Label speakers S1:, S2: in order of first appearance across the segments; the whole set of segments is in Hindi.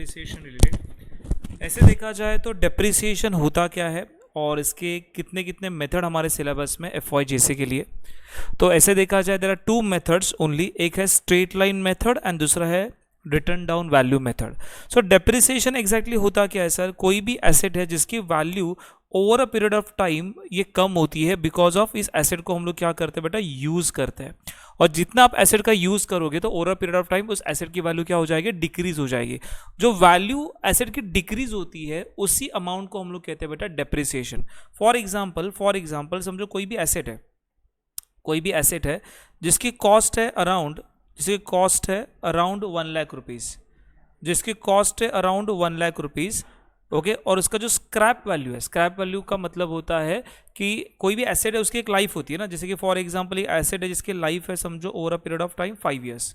S1: Depreciation related. ऐसे देखा जाए तो डेप्रिसिएशन होता क्या है और इसके कितने कितने मेथड हमारे सिलेबस में FYJC के लिए। तो ऐसे देखा जाए there are two methods only, एक है स्ट्रेट लाइन मेथड एंड दूसरा है written down value method. So depreciation exactly होता क्या है सर, कोई भी एसेट है जिसकी value over a period of time ये कम होती है बिकॉज ऑफ इस एसेट को हम लोग क्या करते हैं बेटा, यूज करते हैं। और जितना आप एसेट का यूज करोगे तो over a period of time उस एसेट की वैल्यू क्या हो जाएगी, डिक्रीज हो जाएगी। जो वैल्यू एसेट की डिक्रीज होती है उसी अमाउंट को हम लोग कहते हैं बेटा डेप्रिसिएशन। फॉर एग्जाम्पल समझो कोई भी एसेट है जिसकी कॉस्ट है अराउंड 1 लाख रुपीज, जिसकी कॉस्ट है अराउंड 1 लाख रुपीज, ओके। और उसका जो स्क्रैप वैल्यू है, स्क्रैप वैल्यू का मतलब होता है कि कोई भी एसेट है उसकी एक लाइफ होती है ना, जैसे कि फॉर एग्जांपल एक एसेट है जिसकी लाइफ है समझो over a period of time 5 years,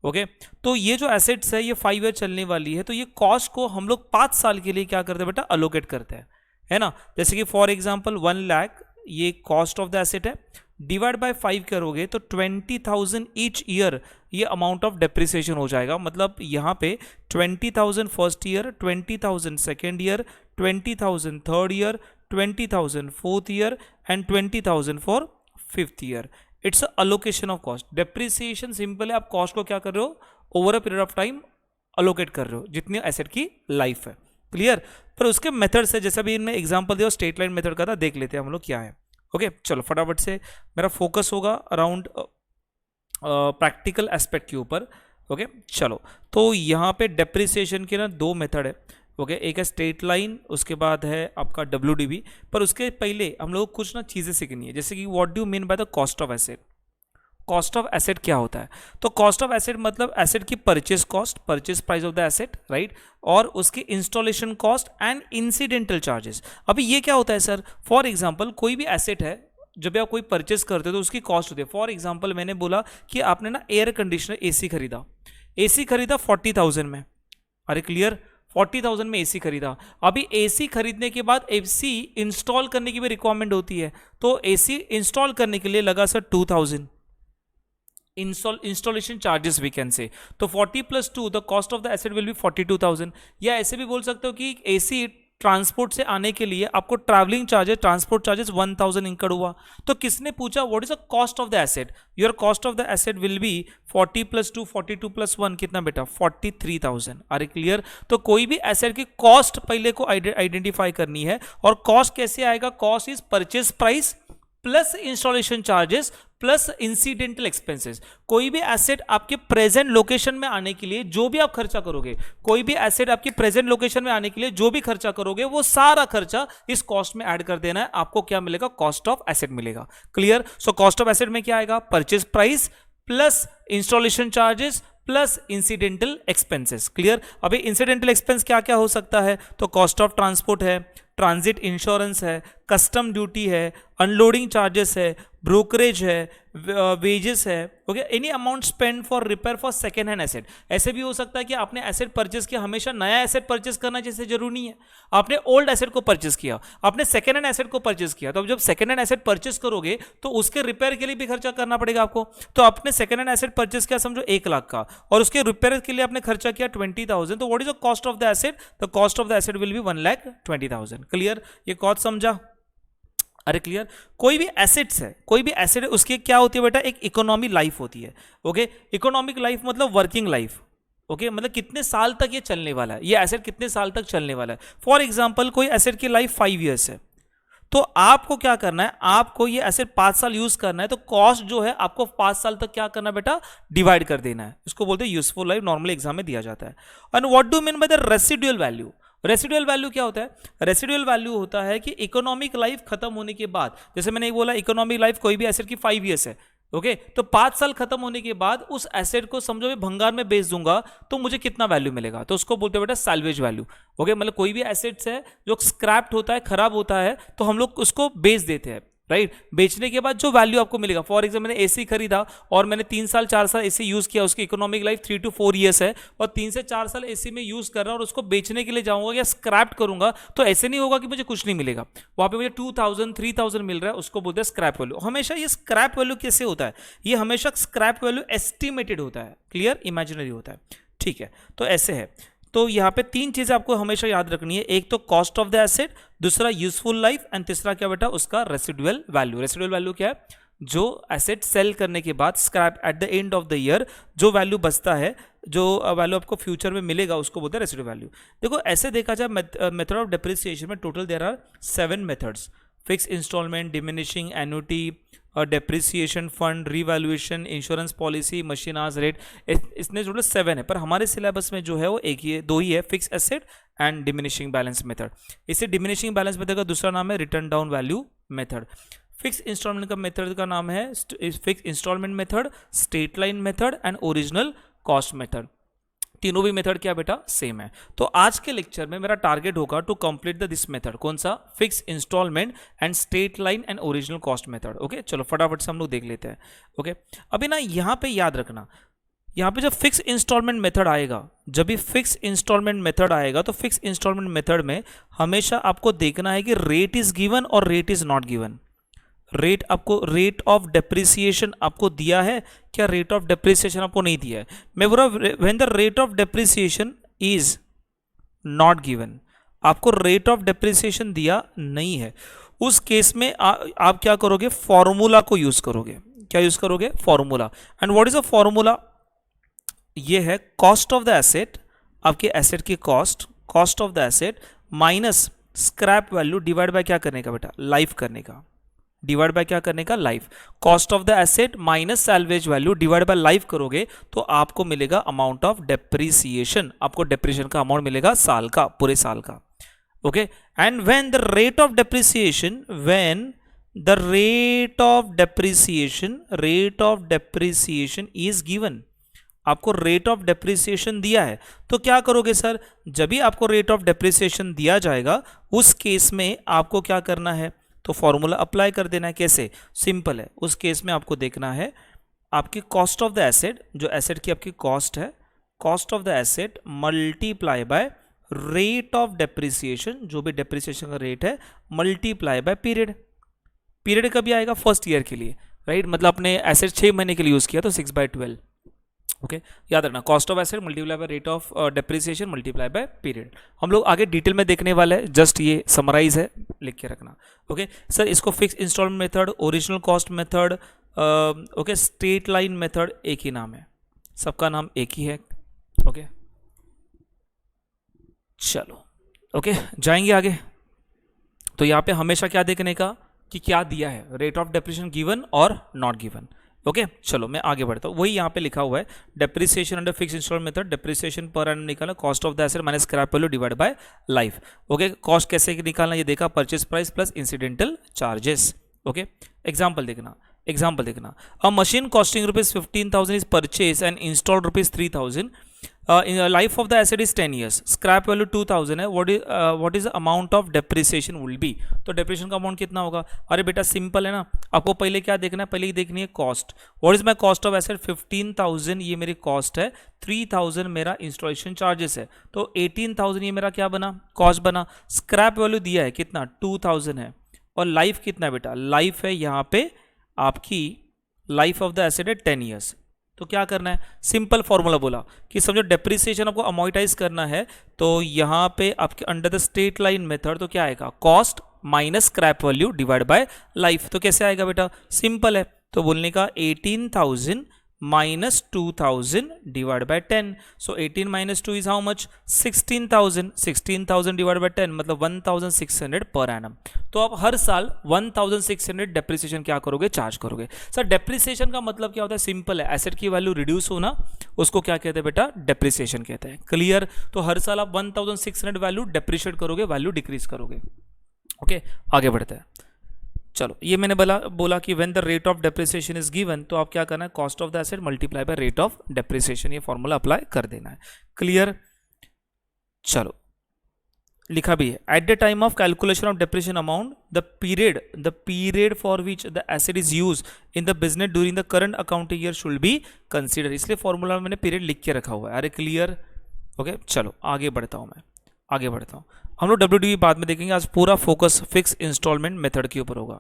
S1: okay. तो ये जो एसेट्स है ये 5 ईयर चलने वाली है, तो ये कॉस्ट को हम लोग 5 साल के लिए क्या करते हैं बेटा, अलोकेट करते हैं, है ना। जैसे कि फॉर एग्जाम्पल 1 लाख ये कॉस्ट ऑफ द एसेट है, डिवाइड बाय 5 करोगे तो 20,000 ईच ईयर ये अमाउंट ऑफ डेप्रिसिएशन हो जाएगा। मतलब यहाँ पे 20,000 first year, 20,000 second year, 20,000 third year, 20,000 fourth year and 20,000 for fifth year. It's allocation of cost. Depreciation simple है, आप कॉस्ट को क्या कर रहे हो, over a period of time allocate कर रहे हो जितनी एसेट की लाइफ है, क्लियर। पर उसके मेथड्स है, जैसा भी इनमें एग्जाम्पल दिया स्ट्रेट लाइन मेथड का था, देख लेते हैं हम लोग क्या है, ओके। चलो फटाफट से मेरा फोकस होगा अराउंड प्रैक्टिकल एस्पेक्ट के ऊपर, ओके। चलो तो यहाँ पे डेप्रिसिएशन के ना 2 मेथड है, ओके। एक है स्ट्रेट लाइन, उसके बाद है आपका WDV। पर उसके पहले हम लोग कुछ ना चीज़ें सीखनी है, जैसे कि what do mean by the cost of asset. Cost of asset क्या होता है, तो कॉस्ट ऑफ एसेट मतलब एसेट की purchase cost, purchase price of the asset, right, और उसकी installation cost and incidental charges. अभी ये क्या होता है सर, फॉर एग्जांपल कोई भी एसेट है जब आप कोई परचेस करते हो तो उसकी कॉस्ट होती है। फॉर एग्जांपल मैंने बोला कि आपने ना एयर कंडीशनर AC खरीदा 40,000 में, अरे क्लियर, 40,000 में AC खरीदा। अभी AC खरीदने के बाद AC इंस्टॉल करने की भी रिक्वायरमेंट होती है, तो AC इंस्टॉल करने के लिए लगा sir 2,000 installation charges we can say. तो 40 + 2 the cost of the asset will be 42,000। या ऐसे भी बोल सकते हो कि AC ट्रांसपोर्ट से आने के लिए आपको travelling charges, transport charges 1,000 incurred हुआ। तो किसने पूछा what is the cost of the asset, your cost of the asset will B 40 + 2 42 + 1 कितना बेटा, 43,000। अरे क्लियर। तो कोई भी एसेट की कॉस्ट पहले को आइडेंटिफाई करनी है, और कॉस्ट कैसे आएगा, cost is purchase price plus installation charges plus incidental expenses. कोई भी एसेट आपके प्रेजेंट लोकेशन में आने के लिए जो भी आप खर्चा करोगे, कोई भी एसेट आपकी प्रेजेंट लोकेशन में आने के लिए जो भी खर्चा करोगे, वो सारा खर्चा इस कॉस्ट में ऐड कर देना है। आपको क्या मिलेगा, कॉस्ट ऑफ एसेट मिलेगा, clear. So cost of asset में क्या आएगा, purchase price plus installation charges plus incidental expenses, clear. अभी इंसिडेंटल एक्सपेंस क्या क्या हो सकता है, तो कॉस्ट ऑफ ट्रांसपोर्ट है, ट्रांजिट इंश्योरेंस है, कस्टम ड्यूटी है, अनलोडिंग चार्जेस है, ब्रोकरेज है, वेजेस है, okay. Any amount spend for repair for second hand asset. ऐसे भी हो सकता है कि आपने एसेट परचेस किया, हमेशा नया एसेट परचेस करना जैसे जरूरी नहीं है, आपने ओल्ड एसेट को परचेस किया, आपने सेकेंड हैंड एसेट को परचेस किया, तो अब जब सेकेंड हैंड एसेट परचेस करोगे तो उसके रिपेयर के लिए भी खर्चा करना पड़ेगा आपको। तो आपने सेकेंड हैंड एसेट परचेस किया समझो 1 लाख का, और उसके रिपेयर के लिए आपने खर्चा किया 20,000, तो what is the cost of the asset, the cost of the asset will B 1,20,000, clear. ये कॉस्ट समझा, अरे क्लियर। कोई भी एसेट्स है, कोई भी एसेट है, उसकी क्या होती है बेटा, एक इकोनॉमी लाइफ होती है, ओके। इकोनॉमिक लाइफ मतलब वर्किंग लाइफ, ओके, मतलब कितने साल तक ये चलने वाला है, ये एसेट कितने साल तक चलने वाला है। फॉर एग्जांपल कोई एसेट की लाइफ 5 इयर्स है, तो आपको क्या करना है, आपको ये एसेट 5 साल यूज करना है, तो कॉस्ट जो है आपको 5 साल तक क्या करना है बेटा, डिवाइड कर देना है। इसको बोलते हैं यूजफुल लाइफ, नॉर्मली एग्जाम में दिया जाता है। And what do mean by the residual value. Residual value क्या होता है, रेसिडुअल वैल्यू होता है कि इकोनॉमिक लाइफ खत्म होने के बाद, जैसे मैंने बोला इकोनॉमिक लाइफ कोई भी एसेट की 5 इयर्स है, ओके। तो 5 साल खत्म होने के बाद उस एसेट को समझो मैं भंगार में बेच दूंगा तो मुझे कितना वैल्यू मिलेगा, तो उसको बोलते हैं बेटा सैल्वेज वैल्यू, ओके। मतलब कोई भी एसेट्स है जो स्क्रैप्ड होता है, खराब होता है, तो हम लोग उसको बेच देते हैं, राइट। बेचने के बाद जो वैल्यू आपको मिलेगा, फॉर एग्जाम्पल मैंने AC खरीदा और मैंने 3 साल 4 साल AC यूज किया, उसकी इकोनॉमिक लाइफ 3 to 4 ईयर्स है, और 3 से 4 साल AC में यूज कर रहा हूं और उसको बेचने के लिए जाऊंगा या स्क्रैप करूंगा, तो ऐसे नहीं होगा कि मुझे कुछ नहीं मिलेगा, वहां पे मुझे 2,000 3,000 मिल रहा है, उसको बोलते हैं स्क्रैप वैल्यू। हमेशा ये स्क्रैप वैल्यू कैसे होता है, ये हमेशा स्क्रैप वैल्यू एस्टिमेटेड होता है, क्लियर, इमेजिनरी होता है, ठीक है। तो ऐसे है। तो यहाँ पे तीन चीजें आपको हमेशा याद रखनी है, एक तो कॉस्ट ऑफ द एसेट, दूसरा यूजफुल लाइफ, एंड तीसरा क्या बेटा उसका रेसिडुअल वैल्यू। रेसिडुअल वैल्यू क्या है, जो एसेट सेल करने के बाद scrap eight the end of the year जो वैल्यू बचता है, जो वैल्यू आपको फ्यूचर में मिलेगा, उसको बोलते हैं रेसिडुअल वैल्यू। देखो ऐसे देखा जाए मेथड ऑफ डेप्रिसिएशन में total there are 7 methods, fix instalment, diminishing annuity, depreciation fund, revaluation, insurance policy, machine hours rate. इसने टोटल 7 है, पर हमारे सिलेबस में जो है वो एक ही है, दो ही है, fix asset and diminishing balance method. इसे डिमिनिशिंग बैलेंस मेथड का दूसरा नाम है written down value method. Fix instalment का मेथड का नाम है fix instalment method, straight line method and original cost method. तीनों भी मेथड क्या बेटा सेम है। तो आज के लेक्चर में मेरा टारगेट होगा to complete the this method, कौन सा, fix instalment and straight line and original cost method. Okay चलो फटाफट से हम लोग देख लेते हैं। ओके अभी ना यहाँ पे याद रखना, यहाँ पे जब फिक्स इंस्टॉलमेंट मेथड आएगा, जब भी फिक्स इंस्टॉलमेंट मेथड आएगा तो फिक्स इंस्टॉलमेंट मेथड में हमेशा आपको देखना है कि रेट इज गिवन और rate is not given. Rate आपको, रेट ऑफ डेप्रिसिएशन आपको दिया है क्या, रेट ऑफ डेप्रिसिएशन आपको नहीं दिया है। मैं बोल रहा when the rate of depreciation is not given, आपको रेट ऑफ डेप्रिसिएशन दिया नहीं है, उस केस में आप क्या करोगे, फॉर्मूला को यूज करोगे। क्या यूज करोगे, formula. And what is a formula, ये है कॉस्ट ऑफ द एसेट, आपके एसेट की cost, cost of the asset minus scrap value divide bye क्या करने का बेटा, लाइफ करने का, डिवाइड बाय क्या करने का, life. Cost of the asset minus salvage value divide by life करोगे तो आपको मिलेगा अमाउंट ऑफ डेप्रिसिएशन, आपको डेप्रिसिएशन का अमाउंट मिलेगा साल का, पूरे साल का। Okay and when the rate of depreciation, when the rate of depreciation, rate of depreciation is given, आपको रेट ऑफ डेप्रिसिएशन दिया है तो क्या करोगे सर, जब भी आपको रेट ऑफ डेप्रिसिएशन दिया जाएगा उस केस में आपको क्या करना है, तो फॉर्मूला अप्लाई कर देना है। कैसे, सिंपल है, उस केस में आपको देखना है आपकी कॉस्ट ऑफ द एसेट, जो एसेट की आपकी कॉस्ट है, cost of the asset multiply by rate of depreciation, जो भी डेप्रिसिएशन का रेट है, मल्टीप्लाई बाय पीरियड। पीरियड कभी आएगा, फर्स्ट ईयर के लिए, राइट, मतलब अपने एसेट 6 महीने के लिए यूज किया तो 6/12। ओके याद रखना, cost of asset multiply by rate of depreciation multiply by period. हम लोग आगे डिटेल में देखने वाले हैं, जस्ट ये समराइज है, लिख के रखना। ओके सर, इसको fix instalment method, original cost method, okay straight line method, एक ही नाम है, सबका नाम एक ही है। ओके चलो ओके जाएंगे आगे। तो यहाँ पे हमेशा क्या देखने का कि क्या दिया है, रेट ऑफ डेप्रिसिएशन गिवन और नॉट गिवन। ओके चलो मैं आगे बढ़ता हूँ, वही यहाँ पे लिखा हुआ है, depreciation under fix instalment method, depreciation per annum निकालना, cost of the asset minus scrap value divide by life. Okay cost कैसे निकालना ये देखा, purchase price plus incidental charges. Okay example देखना, एग्जाम्पल देखना, a machine costing ₹15,000 is purchase and installed ₹3,000, life of the asset is 10 years, scrap value 2,000 है, what is the amount of depreciation will be, तो डेप्रिसिएशन का अमाउंट कितना होगा। अरे बेटा सिंपल है ना, आपको पहले क्या देखना है, पहले ही देखनी है cost, what is my cost of asset, 15,000 ये मेरी कॉस्ट है, 3,000 मेरा इंस्टॉलेशन चार्जेस है, तो 18,000 ये मेरा क्या बना, कॉस्ट बना। स्क्रैप वैल्यू दिया है कितना, 2,000 है, और लाइफ कितना है बेटा, लाइफ है यहाँ पे आपकी, लाइफ ऑफ द एसेट है 10 years। तो क्या करना है, सिंपल फॉर्मूला बोला कि समझो डेप्रिसिएशन आपको अमॉर्टाइज करना है, तो यहाँ पे आपके under the straight line method तो क्या आएगा, cost minus scrap value divide by life. तो कैसे आएगा बेटा, सिंपल है, तो बोलने का 18,000 minus 2,000 divide by 10, so 18 minus 2 is how much, 16,000, 16,000 divide by 10 मतलब 1,600 पर एनम। तो आप हर साल 1,600 डेप्रिसिएशन क्या करोगे, चार्ज करोगे। सर डेप्रिसिएशन का मतलब क्या होता है, सिंपल है, एसेट की वैल्यू रिड्यूस होना, उसको क्या कहते हैं बेटा, डेप्रिसिएशन कहते हैं। क्लियर, तो हर साल आप 1,600 वैल्यू डेप्रिशिएट करोगे, वैल्यू डिक्रीज करोगे। ओके आगे बढ़ते हैं। चलो ये मैंने बोला कि when the rate of depreciation is given, तो आप क्या करना है, cost of the asset multiply by rate of depreciation, ये फॉर्मूला अप्लाई कर देना है। क्लियर, चलो लिखा भी है, at the time of calculation of depreciation amount the period for which the asset is use in the business during the current accounting year should be consider, इसलिए फॉर्मूला में मैंने पीरियड लिख के रखा हुआ है। अरे क्लियर, ओके चलो आगे बढ़ता हूँ, मैं आगे बढ़ता हूँ। हम लोग WDV बाद में देखेंगे, आज पूरा फोकस फिक्स इंस्टॉलमेंट मेथड के ऊपर होगा।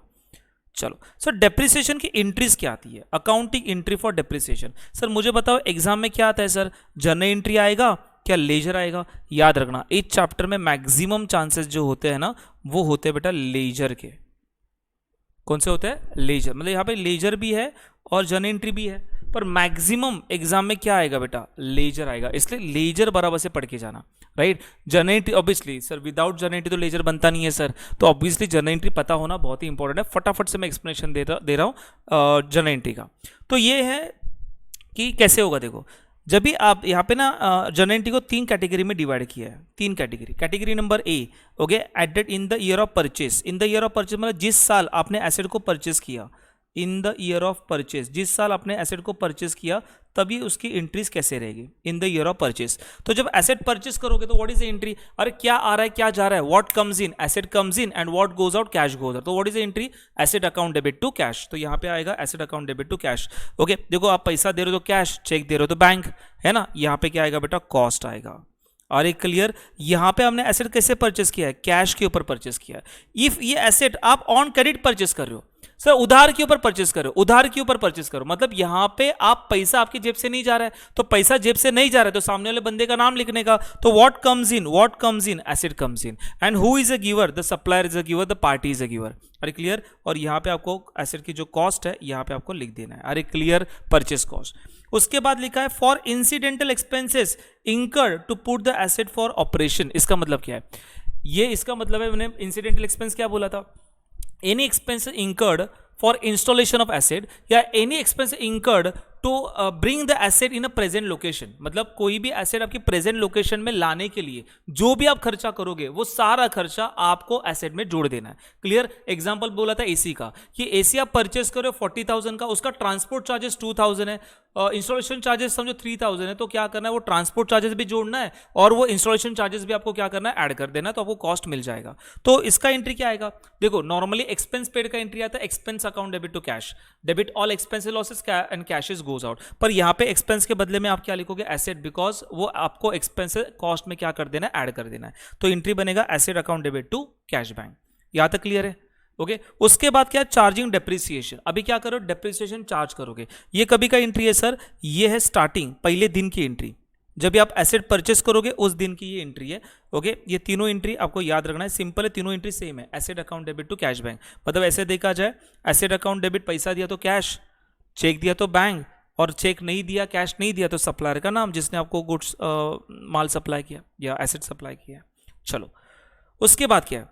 S1: चलो सर डेप्रिसिएशन की एंट्रीज क्या आती है, accounting entry for depreciation. Sir मुझे बताओ एग्जाम में क्या आता है सर, जर्नल एंट्री आएगा क्या लेजर आएगा? याद रखना इस चैप्टर में मैक्सिमम चांसेस जो होते हैं ना वो होते हैं बेटा लेजर के। कौन से होते हैं? लेजर। मतलब यहाँ पे लेजर भी है और जर्नल एंट्री भी है, पर मैक्सिमम एग्जाम में क्या आएगा बेटा? लेजर आएगा। इसलिए लेजर बराबर से पढ़ के जाना, right. Journal entry obviously sir, without journal entry तो लेजर बनता नहीं है सर, तो ऑब्वियसली जर्नल एंट्री पता होना बहुत ही इंपॉर्टेंट है। फटाफट से मैं एक्सप्लेनेशन दे रहा हूँ जर्नल एंट्री का। तो ये है कि कैसे होगा। देखो जब भी आप यहाँ पे ना जर्नल एंट्री को 3 कैटेगरी में डिवाइड किया है, 3 category. Category number A, okay, added in the year of purchase. In the year of purchase मतलब जिस साल आपने एसेट को परचेस किया, in the year of purchase, जिस साल आपने एसेट को परचेस किया तभी उसकी एंट्रीज कैसे रहेगी? इन द ईयर ऑफ परचेस। तो जब एसेट परचेस करोगे तो व्हाट इज द एंट्री? अरे क्या आ रहा है क्या जा रहा है? What comes in? Asset comes in and what goes out? Cash goes out. तो what is the entry? Asset account debit to cash. तो यहाँ पे आएगा asset account debit to cash. Okay, देखो आप पैसा दे रहे हो तो कैश, चेक दे रहे हो तो बैंक, है ना। यहाँ पे क्या आएगा बेटा? कॉस्ट आएगा। और एक क्लियर, यहां पे हमने एसेट कैसे परचेस किया है? कैश के ऊपर परचेस किया है। इफ ये एसेट आप ऑन क्रेडिट परचेस कर रहे हो, सर उधार के ऊपर परचेस करो, उधार के ऊपर परचेस करो, मतलब यहां पे आप पैसा आपकी जेब से नहीं जा रहा है, तो पैसा जेब से नहीं जा रहा है तो सामने वाले बंदे का नाम लिखने का। तो what comes in? What comes in? Asset comes in. And who is a giver? The supplier is a giver, the party is a giver. अरे क्लियर। और यहां पे आपको एसेट की जो कॉस्ट है यहां पे आपको लिख देना है। अरे क्लियर, परचेस कॉस्ट। उसके बाद लिखा है for incidental expenses incur to put the asset for operation. इसका मतलब क्या है? ये इसका मतलब है, मैंने इंसिडेंटल एक्सपेंस क्या बोला था? Any expense incurred for installation of asset या any expense incurred to bring the asset in a present location. मतलब कोई भी एसेट आपकी प्रेजेंट लोकेशन में लाने के लिए जो भी आप खर्चा करोगे वो सारा खर्चा आपको एसेट में जोड़ देना है। क्लियर। एग्जांपल बोला था एसी का, कि एसी आप परचेस करो 40,000 का, उसका ट्रांसपोर्ट चार्जेस 2,000 है, इंस्टॉलेशन चार्जेस समझो 3,000 है, तो क्या करना है? वो ट्रांसपोर्ट चार्जेस भी जोड़ना है और वो इंस्टॉलेशन चार्जेस भी आपको क्या करना है? ऐड कर देना है, तो आपको कॉस्ट मिल जाएगा। तो इसका एंट्री क्या आएगा? देखो नॉर्मली एक्सपेंस पेड का एंट्री आता है expense account debit to cash, debit all expenses losses and cashes goes out. पर यहाँ पे एक्सपेंस के बदले में आप क्या लिखोगे? एसेट, बिकॉज वो आपको एक्सपेंसेस कॉस्ट में क्या कर देना है? ऐड कर देना है। तो एंट्री बनेगा asset account debit to cash bank. यहां तक क्लियर है? ओके। उसके बाद क्या? Charging depreciation. अभी क्या करो? डेप्रिसिएशन चार्ज करोगे। ये कभी का एंट्री है सर? ये है स्टार्टिंग, पहले दिन की एंट्री। जब भी आप एसेट परचेस करोगे उस दिन की ये एंट्री है। ओके, ये तीनों एंट्री आपको याद रखना है, सिंपल है, तीनों एंट्री सेम है। Asset account debit to cash bank, मतलब ऐसे देखा जाए एसेट अकाउंट डेबिट, पैसा दिया तो कैश, चेक दिया तो बैंक, और चेक नहीं दिया, कैश नहीं दिया तो सप्लायर का नाम जिसने आपको गुड्स माल सप्लाई किया या एसेट सप्लाई किया। चलो उसके बाद क्या है?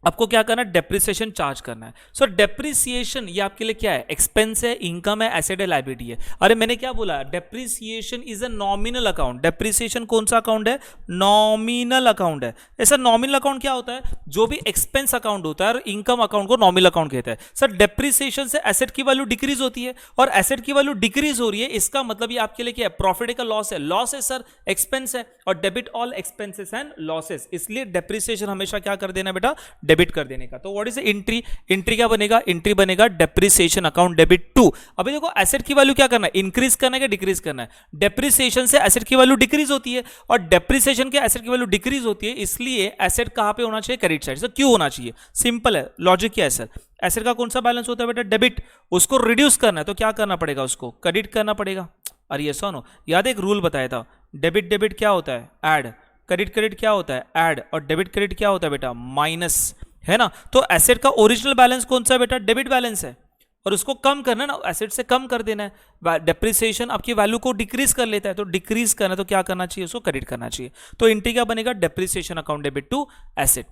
S1: आपको क्या करना है? डेप्रिसिएशन चार्ज करना है। सो डेप्रिसिएशन ये आपके लिए क्या है? एक्सपेंस है, इनकम है, एसेट है, लायबिलिटी है। अरे मैंने क्या बोला? Depreciation is a nominal account. Depreciation कौन सा अकाउंट है? नॉमिनल अकाउंट है। ऐसा नॉमिनल अकाउंट क्या होता है? जो भी एक्सपेंस अकाउंट होता है और इनकम अकाउंट को नॉमिनल अकाउंट कहता है। सर डेप्रिसिएशन से एसेट की वैल्यू डिक्रीज होती है, और एसेट की वैल्यू डिक्रीज हो रही है, इसका मतलब ये आपके लिए क्या है? प्रॉफिट का लॉस है। लॉस है सर, एक्सपेंस है, और debit all expenses and losses, इसलिए डेप्रिसिएशन हमेशा क्या कर देना बेटा? डेबिट कर देने का। तो व्हाट इज एंट्री? एंट्री क्या बनेगा? एंट्री बनेगा डेप्रिसिएशन अकाउंट डेबिट टू। अभी देखो एसेट की वैल्यू क्या करना है? इंक्रीज करना है कि डिक्रीज करना है? डेप्रिसिएशन से एसेट की वैल्यू डिक्रीज होती है, और डेप्रिसिएशन के एसेट की वैल्यू डिक्रीज होती है, इसलिए एसेट कहां पे होना चाहिए? Credit side. सर क्यों होना चाहिए? सिंपल है, लॉजिक क्या है सर? एसेट का कौन सा बैलेंस होता है बेटा? डेबिट। उसको रिड्यूस करना है तो क्या करना पड़ेगा? उसको क्रेडिट करना पड़ेगा। अरे ये सुनो, याद एक रूल बताया था, डेबिट डेबिट क्या होता है? ऐड। क्रेडिट क्रेडिट क्या होता है? ऐड। और डेबिट क्रेडिट क्या होता है बेटा? माइनस, है ना। तो एसेट का ओरिजिनल बैलेंस कौन सा है बेटा? डेबिट बैलेंस है, और उसको कम करना है ना, एसेट से कम कर देना है। डेप्रिसिएशन आपकी वैल्यू को डिक्रीज कर लेता है, तो डिक्रीज करना है तो क्या करना चाहिए? उसको क्रेडिट करना चाहिए। तो एंट्री क्या बनेगा? Depreciation account debit to asset.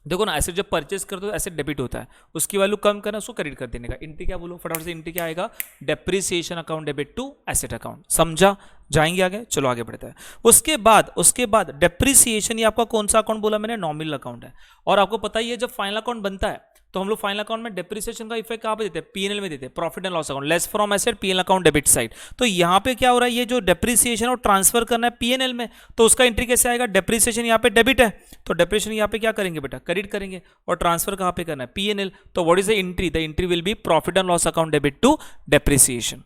S1: देखो ना, एसेट जब परचेस करते हो एसेट डेबिट होता है, उसकी वैल्यू कम करना, उसको क्रेडिट कर देने का। एंट्री क्या बोलो फटाफट से? एंट्री क्या आएगा? Depreciation account debit to asset account. समझा? जाएंगे आगे, चलो आगे बढ़ते हैं। उसके बाद डेप्रिसिएशन, ये आपका कौन सा अकाउंट बोला मैंने? नॉमिनल अकाउंट है। और आपको पता ही है जब फाइनल अकाउंट बनता है तो हम लोग फाइनल अकाउंट में डेप्रिसिएशन का इफेक्ट कहां पे देते हैं? पीएनएल में देते हैं, profit and loss account, less from asset, PNL account debit side. तो यहां पे क्या हो रहा है? ये जो डेप्रिसिएशन और ट्रांसफर करना है पीएनएल में, तो उसका एंट्री कैसे आएगा? डेप्रिसिएशन यहां पे डेबिट है, तो डेप्रिसिएशन यहां पे क्या करेंगे बेटा? क्रेडिट करेंगे। और ट्रांसफर कहां पे करना है? पीएनएल। तो what is the entry? The entry will be profit and loss account debit to depreciation.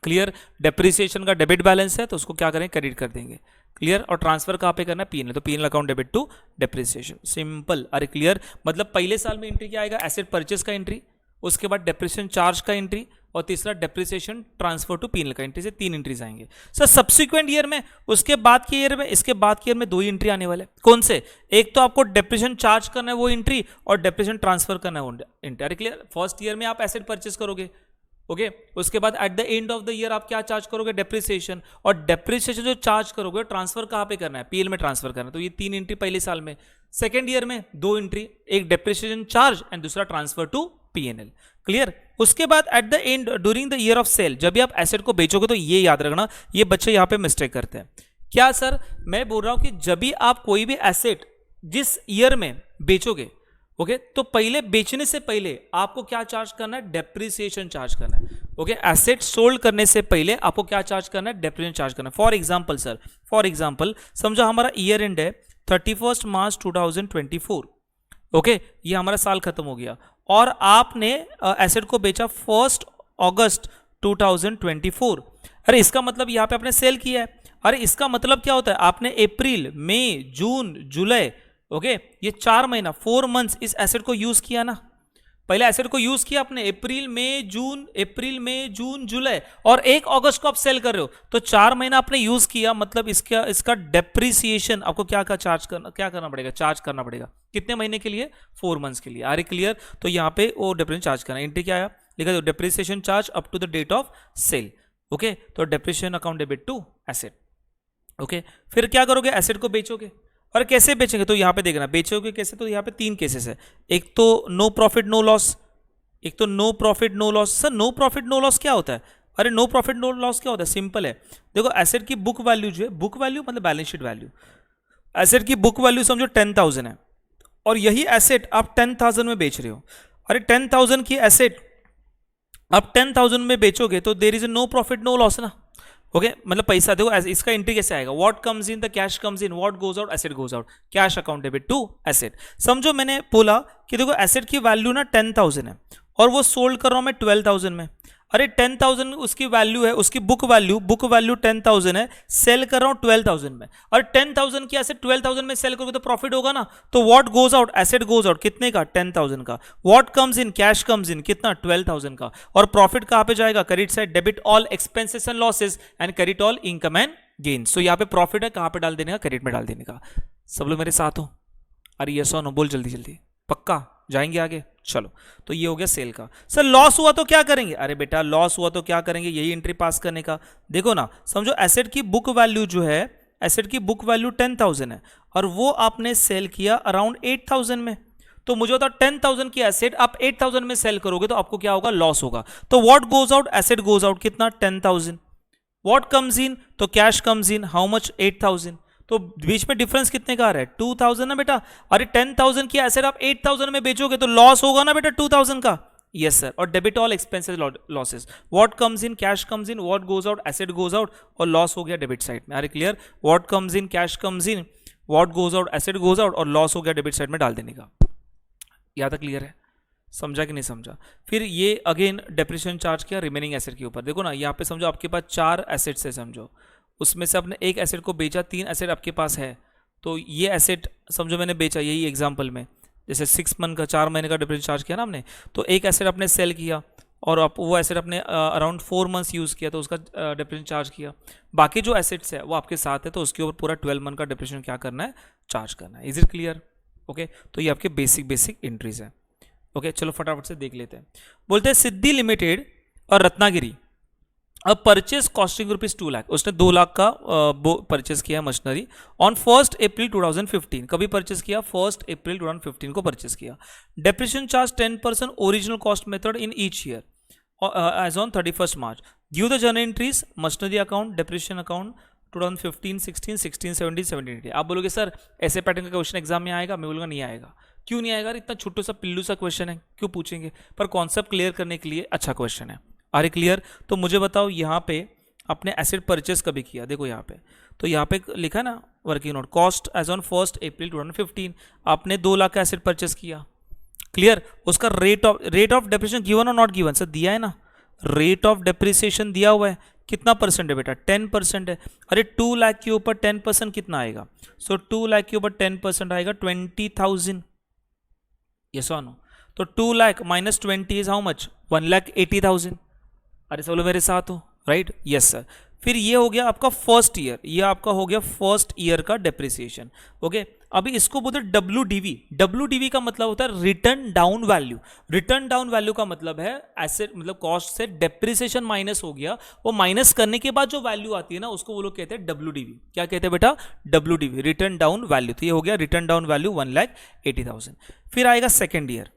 S1: Clear? Depreciation का डेबिट बैलेंस है तो उसको क्या करें? क्रेडिट कर देंगे। क्लियर? और ट्रांसफर कहां पे करना है? पीएनएल, तो PNL account debit to depreciation. Simple. अरे क्लियर? मतलब पहले साल में एंट्री क्या आएगा? एसेट परचेस का एंट्री, उसके बाद डेप्रिसिएशन चार्ज का एंट्री, और तीसरा डेप्रिसिएशन ट्रांसफर टू पीएनएल का एंट्री, से 3 एंट्रीज आएंगे सर सब्सिक्वेंट ईयर में। उसके बाद के ईयर में, इसके बाद के ईयर में 2 ही एंट्री आने वाले। कौन से? एक तो आपको डेप्रिसिएशन चार्ज करना है वो एंट्री, और डेप्रिसिएशन ट्रांसफर करना है वो एंट्री। क्लियर? फर्स्ट ईयर में आप एसेट परचेस करोगे, ओके उसके बाद at the end of the year आप क्या चार्ज करोगे? डेप्रिसिएशन। और डेप्रिसिएशन जो चार्ज करोगे ट्रांसफर कहाँ पे करना है? पीएल में ट्रांसफर करना है। तो ये 3 एंट्री पहले साल में। सेकेंड ईयर में 2 एंट्री, एक डेप्रिसिएशन चार्ज एंड दूसरा ट्रांसफर टू पीएनएल। क्लियर? उसके बाद at the end during the year of sale, जब भी आप एसेट को बेचोगे, तो ये याद रखना, ये बच्चे यहाँ पे मिस्टेक करते हैं। क्या सर? मैं बोल रहा हूं कि जब भी आप कोई भी एसेट जिस ईयर में बेचोगे, ओके तो पहले बेचने से पहले आपको क्या चार्ज करना है? डेप्रिसिएशन चार्ज करना है। ओके एसेट सोल्ड करने से पहले आपको क्या चार्ज करना है? डेप्रिसिएशन चार्ज करना है। For example sir, for example समझो हमारा ईयर एंड है 31 मार्च 2024, ओके ये हमारा साल खत्म हो गया, और आपने एसेट को बेचा 1 अगस्त 2024। अरे इसका मतलब यहाँ पे आपने सेल किया है। अरे इसका मतलब क्या होता है? आपने अप्रैल, मई, जून, जुलाई, ओके ये 4 महीना, 4 मंथ्स इस एसेट को यूज किया ना। पहले एसेट को यूज किया आपने अप्रैल मई जून जुलाई, और 1 अगस्त को आप सेल कर रहे हो, तो 4 महीना आपने यूज किया, मतलब इसका डेप्रिसिएशन आपको क्या करना पड़ेगा? चार्ज करना पड़ेगा। कितने महीने के लिए? 4 मंथ्स के लिए। Are clear? तो यहाँ पे वो डेप्रिसिएशन चार्ज करना, एंट्री क्या आया? लिखा दो depreciation charge up to the date of sale. Okay तो depreciation account debit to asset. Okay फिर क्या करोगे? एसेट को बेचोगे। और कैसे बेचेंगे? तो यहाँ पे देखना बेचोगे कैसे, तो यहाँ पे 3 केसेस है। एक तो नो प्रॉफिट नो लॉस, एक तो no profit no loss. Sir no profit no loss क्या होता है? अरे नो प्रॉफिट नो लॉस क्या होता है? सिंपल है, देखो एसेट की बुक वैल्यू जो है, बुक वैल्यू मतलब बैलेंस शीट वैल्यू, एसेट की बुक वैल्यू समझो 10,000 है, और यही एसेट आप 10,000 में बेच रहे हो। अरे 10,000 की एसेट आप 10,000 में बेचोगे तो there is no profit no loss ना। ओके मतलब पैसा देखो इसका एंट्री कैसे आएगा? What comes in the cash comes in, what goes out asset goes out, cash account debit to asset. समझो मैंने बोला कि देखो एसेट की वैल्यू ना 10,000 है, और वो सोल्ड कर रहा हूं मैं 12,000 में। अरे 10,000 उसकी वैल्यू है, उसकी बुक वैल्यू 10,000 है, सेल कर रहा हूं 12,000 में। और 10,000 की एसेट 12,000 में सेल करोगे तो प्रॉफिट होगा ना। तो what goes out? Asset goes out कितने का? 10,000 का। What comes in? Cash comes in कितना? 12,000 का। और प्रॉफिट कहां पे जाएगा? Credit side, debit all expenses and losses and credit all income and gains. So यहाँ पे प्रॉफिट है, कहां पे डाल देने का? क्रेडिट में डाल देने का। सब लोग मेरे साथ हो? अरे यस और नो बोल जल्दी जल्दी, पक्का जाएंगे आगे। चलो तो ये हो गया सेल का। सर लॉस हुआ तो क्या करेंगे? अरे बेटा लॉस हुआ तो क्या करेंगे? यही एंट्री पास करने का। देखो ना समझो एसेट की बुक वैल्यू जो है, एसेट की बुक वैल्यू 10,000 है, और वो आपने सेल किया अराउंड 8,000 में। तो मुझे होता 10,000 की एसेट आप 8,000 में सेल करोगे तो आपको क्या होगा? लॉस होगा। तो what goes out? Asset goes out कितना? 10,000। What comes in? तो cash comes in, how much? 8,000। तो बीच में डिफरेंस कितने का आ रहा है? 2,000 ना बेटा। अरे 10,000 की एसेट आप 8,000 में बेचोगे तो लॉस होगा ना बेटा 2,000 का। Yes sir. और debit all expenses losses, what comes in? Cash comes in, what goes out? Asset goes out, और लॉस हो गया डेबिट साइड में। अरे clear? What comes in, cash comes in, what goes out, asset goes out, और लॉस हो गया डेबिट साइड में डाल देने का। यहाँ तक क्लियर है? समझा कि नहीं समझा? फिर ये अगेन डेप्रिसिएशन चार्ज किया रिमेनिंग एसेट के ऊपर। देखो ना यहाँ पे समझो आपके पास 4 एसेट्स है, समझो उसमें से आपने एक एसेट को बेचा, 3 एसेट आपके पास है। तो ये एसेट समझो मैंने बेचा, यही एग्जांपल में जैसे 6 मंथ का 4 महीने का डिफरेंस चार्ज किया ना हमने, तो एक एसेट आपने सेल किया और आप वो एसेट अपने अराउंड 4 मंथ्स यूज़ किया तो उसका डिप्रेशन चार्ज किया। बाकी जो एसेट्स है वो आपके साथ है तो उसके ऊपर पूरा 12 मंथ का डिप्रेशन क्या करना है? चार्ज करना है। Is it clear? ओके तो ये आपके बेसिक एंट्रीज है। ओके चलो फटाफट से देख लेते हैं। बोलते हैं सिद्धि लिमिटेड और रत्नागिरी अब परचेज कॉस्टिंग ₹2 लाख, उसने 2 लाख का परचेज किया मशीनरी ऑन 1 अप्रैल 2015। कभी परचेज किया? 1 अप्रैल 2015 को परचेज किया। Depreciation charge 10% original cost method in each year as on 31 March. Give the journal entries machinery account, depreciation account 2015, 16, 16, 17, 17, 18। आप बोलोगे सर ऐसे पैटर्न का क्वेश्चन एग्जाम में आएगा? मैं बोलूँगा नहीं आएगा। क्यों नहीं आएगा? इतना छोटू सा पिल्लू सा क्वेश्चन है, क्यों पूछेंगे? पर कॉन्सेप्ट क्लियर करने के लिए अच्छा क्वेश्चन है। Are clear? तो मुझे बताओ यहाँ पे आपने एसेट परचेस कभी किया? देखो यहाँ पे तो यहाँ पे लिखा ना working note cost as on 1 April 2015 आपने 2 लाख का एसेट परचेस किया। क्लियर? उसका रेट ऑफ डेप्रिसिएशन गिवन और नॉट गिवन? सर दिया है ना, रेट ऑफ डेप्रिसिएशन दिया हुआ है। कितना परसेंट है बेटा? 10% है। अरे 2 लाख के ऊपर 10% कितना आएगा? सो 2 लाख के ऊपर 10% आएगा 20,000। यस और नो? तो 2 lakh minus 20 is how much 1,80,000। अरे सब लोग मेरे साथ हो, राइट? Yes sir. फिर ये हो गया आपका फर्स्ट ईयर, ये आपका हो गया फर्स्ट ईयर का डेप्रिसिएशन। ओके, अभी इसको बोलते हैं WDV। WDV का मतलब होता है written down value. Return down value का मतलब है एसेट मतलब कॉस्ट से डेप्रिसिएशन माइनस हो गया, वो माइनस करने के बाद जो वैल्यू आती है ना उसको वो लोग कहते हैं WDV। क्या कहते हैं बेटा? WDV, written down value. तो ये हो गया रिटर्न डाउन वैल्यू 1,80,000। फिर आएगा सेकेंड ईयर,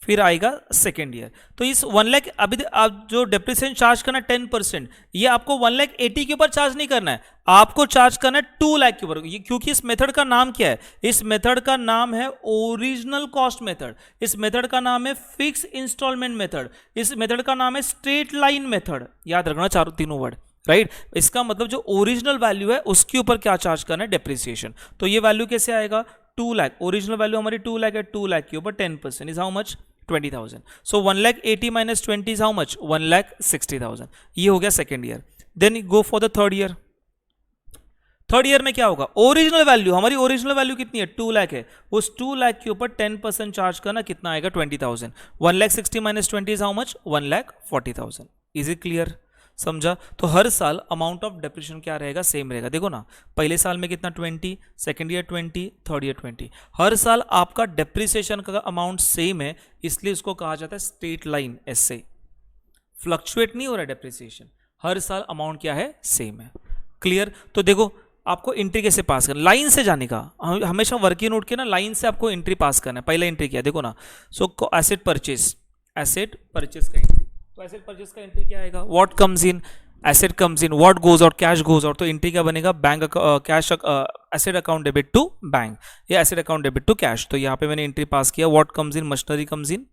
S1: फिर आएगा सेकेंड ईयर। तो इस 1 लाख अभी आप जो डेप्रिसिएशन चार्ज करना 10%, ये आपको 1,80,000 के ऊपर चार्ज नहीं करना है, आपको चार्ज करना है 2 लाख के ऊपर। क्योंकि इस मेथड का नाम क्या है? इस मेथड का नाम है ओरिजिनल कॉस्ट मेथड, इस मेथड का नाम है फिक्स इंस्टॉलमेंट मेथड, इस मेथड का नाम है स्ट्रेट लाइन मेथड। याद रखना चारों तीनों वर्ड, राइट? इसका मतलब जो ओरिजिनल वैल्यू है उसके ऊपर क्या चार्ज करना है? डेप्रिसिएशन। तो ये वैल्यू कैसे आएगा? 2 लाख, ओरिजिनल वैल्यू हमारी 2 लाख है, 2 लाख के ऊपर 10% is how much? 20,000। So 1,80,000 minus 20 is how much? 1,60,000। ये हो गया second year. Then go for the third year. Third year में क्या होगा? ओरिजिनल वैल्यू, हमारी ओरिजिनल वैल्यू कितनी है? 2 लाख है, उस 2 लाख के ऊपर 10% चार्ज करना, कितना आएगा? 20,000। 1,60,000 minus 20 is how much? 1,40,000। Is it clear? समझा? तो हर साल अमाउंट ऑफ डेप्रिसिएशन क्या रहेगा? सेम रहेगा। देखो ना, पहले साल में कितना 20, सेकेंड ईयर 20, थर्ड ईयर 20। हर साल आपका डेप्रिसिएशन का अमाउंट सेम है, इसलिए इसको कहा जाता है स्ट्रेट लाइन। ऐसे फ्लक्चुएट नहीं हो रहा है डेप्रिसिएशन, हर साल अमाउंट क्या है? सेम है। क्लियर? तो देखो आपको एंट्री कैसे पास करना, लाइन से जाने का, हमेशा वर्किंग नोट के ना लाइन से आपको एंट्री पास करना है। पहला एंट्री क्या? देखो ना, so asset purchase, asset purchase का एंट्री। तो एसेट परचेस का एंट्री क्या आएगा? What comes in, asset comes in, what goes out, cash goes out. तो एंट्री क्या बनेगा? Bank cash asset account debit to bank, या asset account debit to cash. तो यहाँ पे मैंने एंट्री पास किया, what comes in, machinery comes in,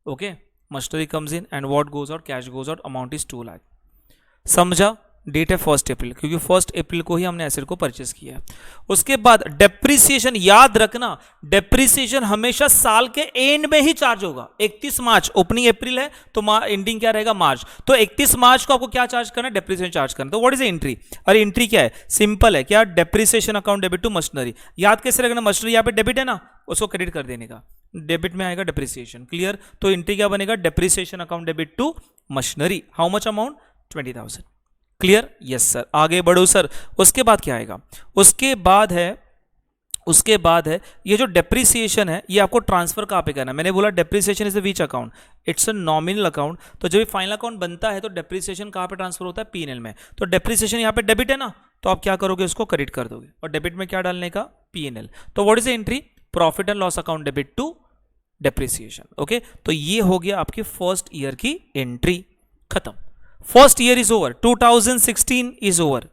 S1: okay, machinery comes in and what goes out, cash goes out, amount is 2 lakh. समझा? डेट है 1 अप्रैल, क्योंकि 1 अप्रैल को ही हमने एसेट को परचेस किया है। उसके बाद डेप्रिसिएशन, याद रखना डेप्रिसिएशन हमेशा साल के एंड में ही चार्ज होगा। 31 मार्च, ओपनिंग अप्रैल है तो एंडिंग क्या रहेगा? मार्च। तो 31 मार्च को आपको क्या चार्ज करना है? डेप्रिसिएशन चार्ज करना। तो व्हाट इज एंट्री? अरे एंट्री क्या है? सिंपल है, क्या? Depreciation account debit to machinery. याद कैसे रखना? मशीनरी यहाँ पे डेबिट है ना, उसको क्रेडिट कर देने का, डेबिट में आएगा डेप्रिसिएशन। क्लियर? तो एंट्री क्या बनेगा? Depreciation account debit to machinery. How much amount? 20,000। Clear? Yes sir. आगे बढ़ो सर। उसके बाद क्या आएगा? उसके बाद है ये जो डेप्रिसिएशन है, ये आपको ट्रांसफर कहाँ पे करना है? मैंने बोला depreciation is a which account? It's a nominal account. तो जब फाइनल अकाउंट बनता है तो डेप्रिसिएशन कहाँ पे ट्रांसफर होता है? P&L में। तो डेप्रिसिएशन यहाँ पे डेबिट है ना, तो आप क्या करोगे? उसको क्रेडिट कर दोगे, और डेबिट में क्या डालने का? P&L। तो what is the entry? Profit and loss account debit to depreciation. Okay, तो ये हो गया आपकी फर्स्ट ईयर की एंट्री। खत्म। First year is over, 2016 is over,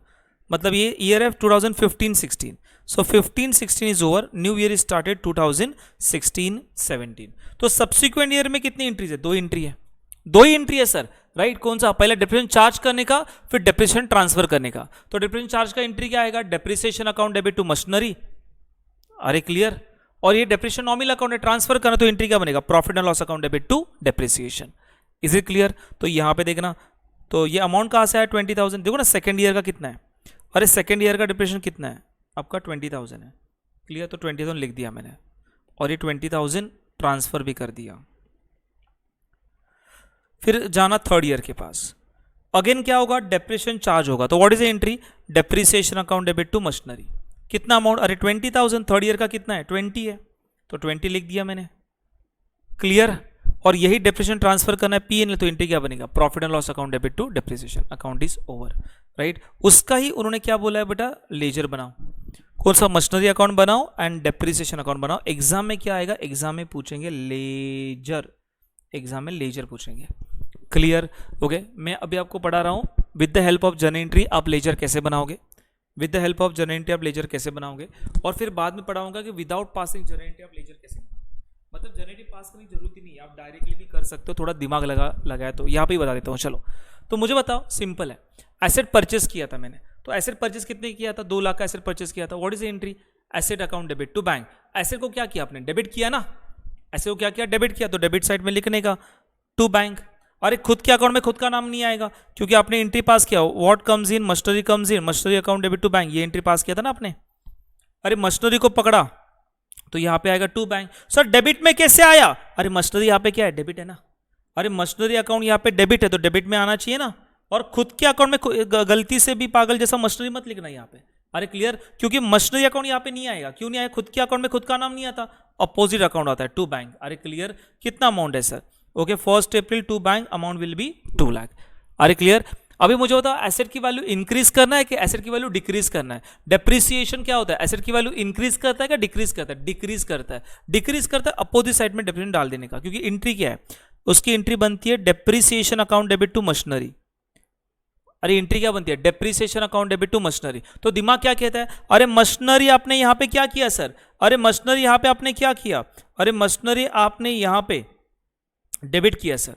S1: मतलब ये ईयर है 2015-16। So 15-16 is over, new year is started 2016-17। तो सब्सिक्वेंट ईयर में कितनी एंट्रीज है? 2 एंट्री है, 2 ही एंट्री है सर, राइट? कौन सा? पहले डेप्रिसिएशन चार्ज करने का, फिर डेप्रिसिएशन ट्रांसफर करने का। तो डेप्रिसिएशन चार्ज का एंट्री क्या आएगा? Depreciation account debit to machinery. अरे क्लियर? और ये डेप्रिसिएशन नॉमिनल अकाउंट है, ट्रांसफर करना, तो एंट्री क्या बनेगा? Profit and loss account debit to depreciation. Is it clear? तो यहां पे देखना, तो ये अमाउंट कहाँ से आया? 20,000। देखो ना सेकंड ईयर का कितना है? अरे सेकंड ईयर का डिप्रेशन कितना है आपका? 20,000 है। क्लियर? तो 20,000 लिख दिया मैंने, और ये 20,000 ट्रांसफर भी कर दिया। फिर जाना थर्ड ईयर के पास, अगेन क्या होगा? डेप्रिसिएशन चार्ज होगा। तो what is the entry? Depreciation account debit to machinery. कितना अमाउंट? अरे 20,000। थर्ड ईयर का कितना है? 20 है, तो 20 लिख दिया मैंने। क्लियर? और यही डेप्रिसिएशन ट्रांसफर करना है P&L, तो एंट्री क्या बनेगा? Profit and loss account debit to depreciation account is over, right? उसका ही उन्होंने क्या बोला है बेटा? लेजर बनाओ। कौन सा? मशीनरी अकाउंट बनाओ एंड डेप्रिसिएशन अकाउंट बनाओ। एग्जाम में क्या आएगा? एग्जाम में पूछेंगे लेजर, एग्जाम में लेजर पूछेंगे। क्लियर? ओके, मैं अभी आपको पढ़ा रहा हूं with the help of journal entry आप लेजर कैसे बनाओगे, with the help of journal entry आप लेजर कैसे बनाओगे, और फिर बाद में पढ़ाऊंगा कि विदाउट पासिंग जर्नल एंट्री आप लेजर कैसे बनाओगे। मतलब जर्नल एंट्री पास करने की जरूरत ही नहीं है, आप डायरेक्टली भी कर सकते हो, थोड़ा दिमाग लगाया तो यहाँ पे ही बता देता हूँ। चलो, तो मुझे बताओ, सिंपल है, एसेट परचेस किया था मैंने, तो एसेट परचेस कितने किया था? 2 लाख का एसेट परचेस किया था। What is the entry? Asset account debit to bank. Asset को क्या किया आपने? डेबिट किया ना, एसेट को क्या किया? डेबिट किया, तो डेबिट साइड में लिखने का टू बैंक। अरे खुद के अकाउंट में खुद का नाम नहीं आएगा, क्योंकि आपने एंट्री पास किया, what comes in, machinery comes in, machinery account debit to bank, ये एंट्री पास किया था ना आपने। अरे मशीनरी को पकड़ा, तो यहाँ पे आएगा टू बैंक। सर डेबिट में कैसे आया? अरे मशीनरी यहाँ पे क्या है, डेबिट है ना। अरे मशीनरी अकाउंट यहाँ पे डेबिट है तो डेबिट में आना चाहिए ना। और खुद के अकाउंट में गलती से भी पागल जैसा मशीनरी मत लिखना यहाँ पे। अरे क्लियर, क्योंकि मशीनरी अकाउंट यहाँ पे नहीं आएगा। क्यों नहीं आएगा? खुद के अकाउंट में खुद का नाम नहीं आता, अपोजिट अकाउंट आता है टू बैंक। अरे क्लियर, कितना अमाउंट है sir? Okay 1 April to bank amount will be 2 lakh. अरे क्लियर। अभी मुझे बताओ एसेट की वैल्यू इंक्रीज करना है कि एसेट की वैल्यू डिक्रीज करना है? डेप्रिसिएशन क्या होता है? एसेट की वैल्यू इंक्रीज करता है क्या डिक्रीज करता है? डिक्रीज करता है। डिक्रीज करता है, अपोजिट साइड में डेप्रिसिएशन डाल देने का, क्योंकि एंट्री क्या है उसकी? एंट्री बनती है depreciation account debit to machinery. अरे एंट्री क्या बनती है? Depreciation account debit to machinery. तो दिमाग क्या कहता है? अरे मशीनरी आपने यहां पे क्या किया सर? अरे मशीनरी यहां पे आपने क्या किया? अरे मशीनरी आपने यहां पे डेबिट किया सर।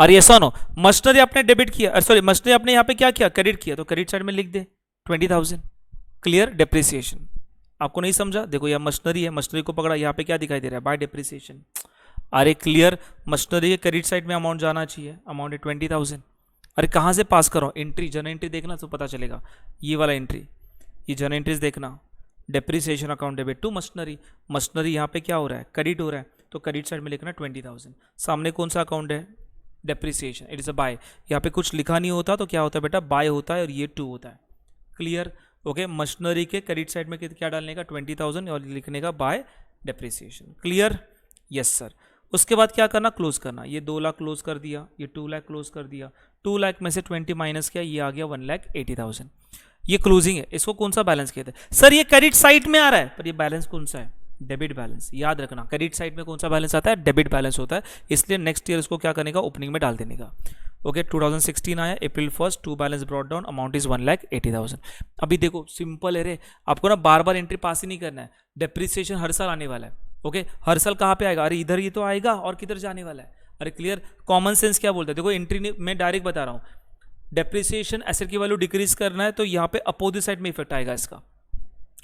S1: अरे ऐसा नो, मशीनरी आपने डेबिट किया, सॉरी मशीनरी आपने यहां पे क्या किया? क्रेडिट किया। तो क्रेडिट साइड में लिख दे 20,000। क्लियर। डेप्रिसिएशन आपको नहीं समझा? देखो यह मशीनरी है, मशीनरी को पकड़ा, यहाँ पे क्या दिखाई दे रहा है? Bye depreciation. अरे क्लियर, मशीनरी के क्रेडिट साइड में अमाउंट जाना चाहिए, अमाउंट है 20,000। अरे कहाँ से पास करो? एंट्री, जर्नल एंट्री देखना तो पता चलेगा। ये वाला एंट्री, ये जर्नल एंट्रीज देखना, depreciation account debit to machinery. Machinery यहाँ पे क्या हो रहा है? क्रेडिट हो रहा है, तो क्रेडिट साइड में लिखना 20,000। सामने कौन सा अकाउंट है? Depreciation, it is a by. यहाँ पे कुछ लिखा नहीं होता तो क्या होता है बेटा? बाय होता है, और ये 2 होता है। क्लियर। ओके, मशीनरी के क्रेडिट साइड में क्या डालने का? 20,000 और लिखने का bye depreciation. Clear. Yes sir. उसके बाद क्या करना? क्लोज करना। ये 2 लाख क्लोज कर दिया, ये 2 लाख क्लोज कर दिया। 2 लाख में से 20 माइनस किया, ये आ गया 1,80,000। ये क्लोजिंग है। इसको कौन सा बैलेंस कहते हैं? सर ये क्रेडिट साइड में आ रहा है, पर ये बैलेंस कौन सा है? Debit balance. याद रखना, क्रेडिट साइड में कौन सा बैलेंस आता है? डेबिट बैलेंस होता है। इसलिए नेक्स्ट ईयर इसको क्या करने का? ओपनिंग में डाल देने का। ओके 2016 आया, April 1 to balance brought down, amount is 1,80,000। अभी देखो सिंपल है रे, आपको ना बार बार एंट्री पास ही नहीं करना है। डेप्रिसिएशन हर साल आने वाला है। ओके हर साल कहाँ पे आएगा? अरे इधर ही तो आएगा, और किधर जाने वाला है? अरे क्लियर। कॉमन सेंस क्या बोलता है? देखो एंट्री में डायरेक्ट बता रहा हूँ, डेप्रिसिएशन एसेट की वैल्यू डिक्रीज करना है तो यहाँ पे अपोजिट साइड में इफेक्ट आएगा इसका,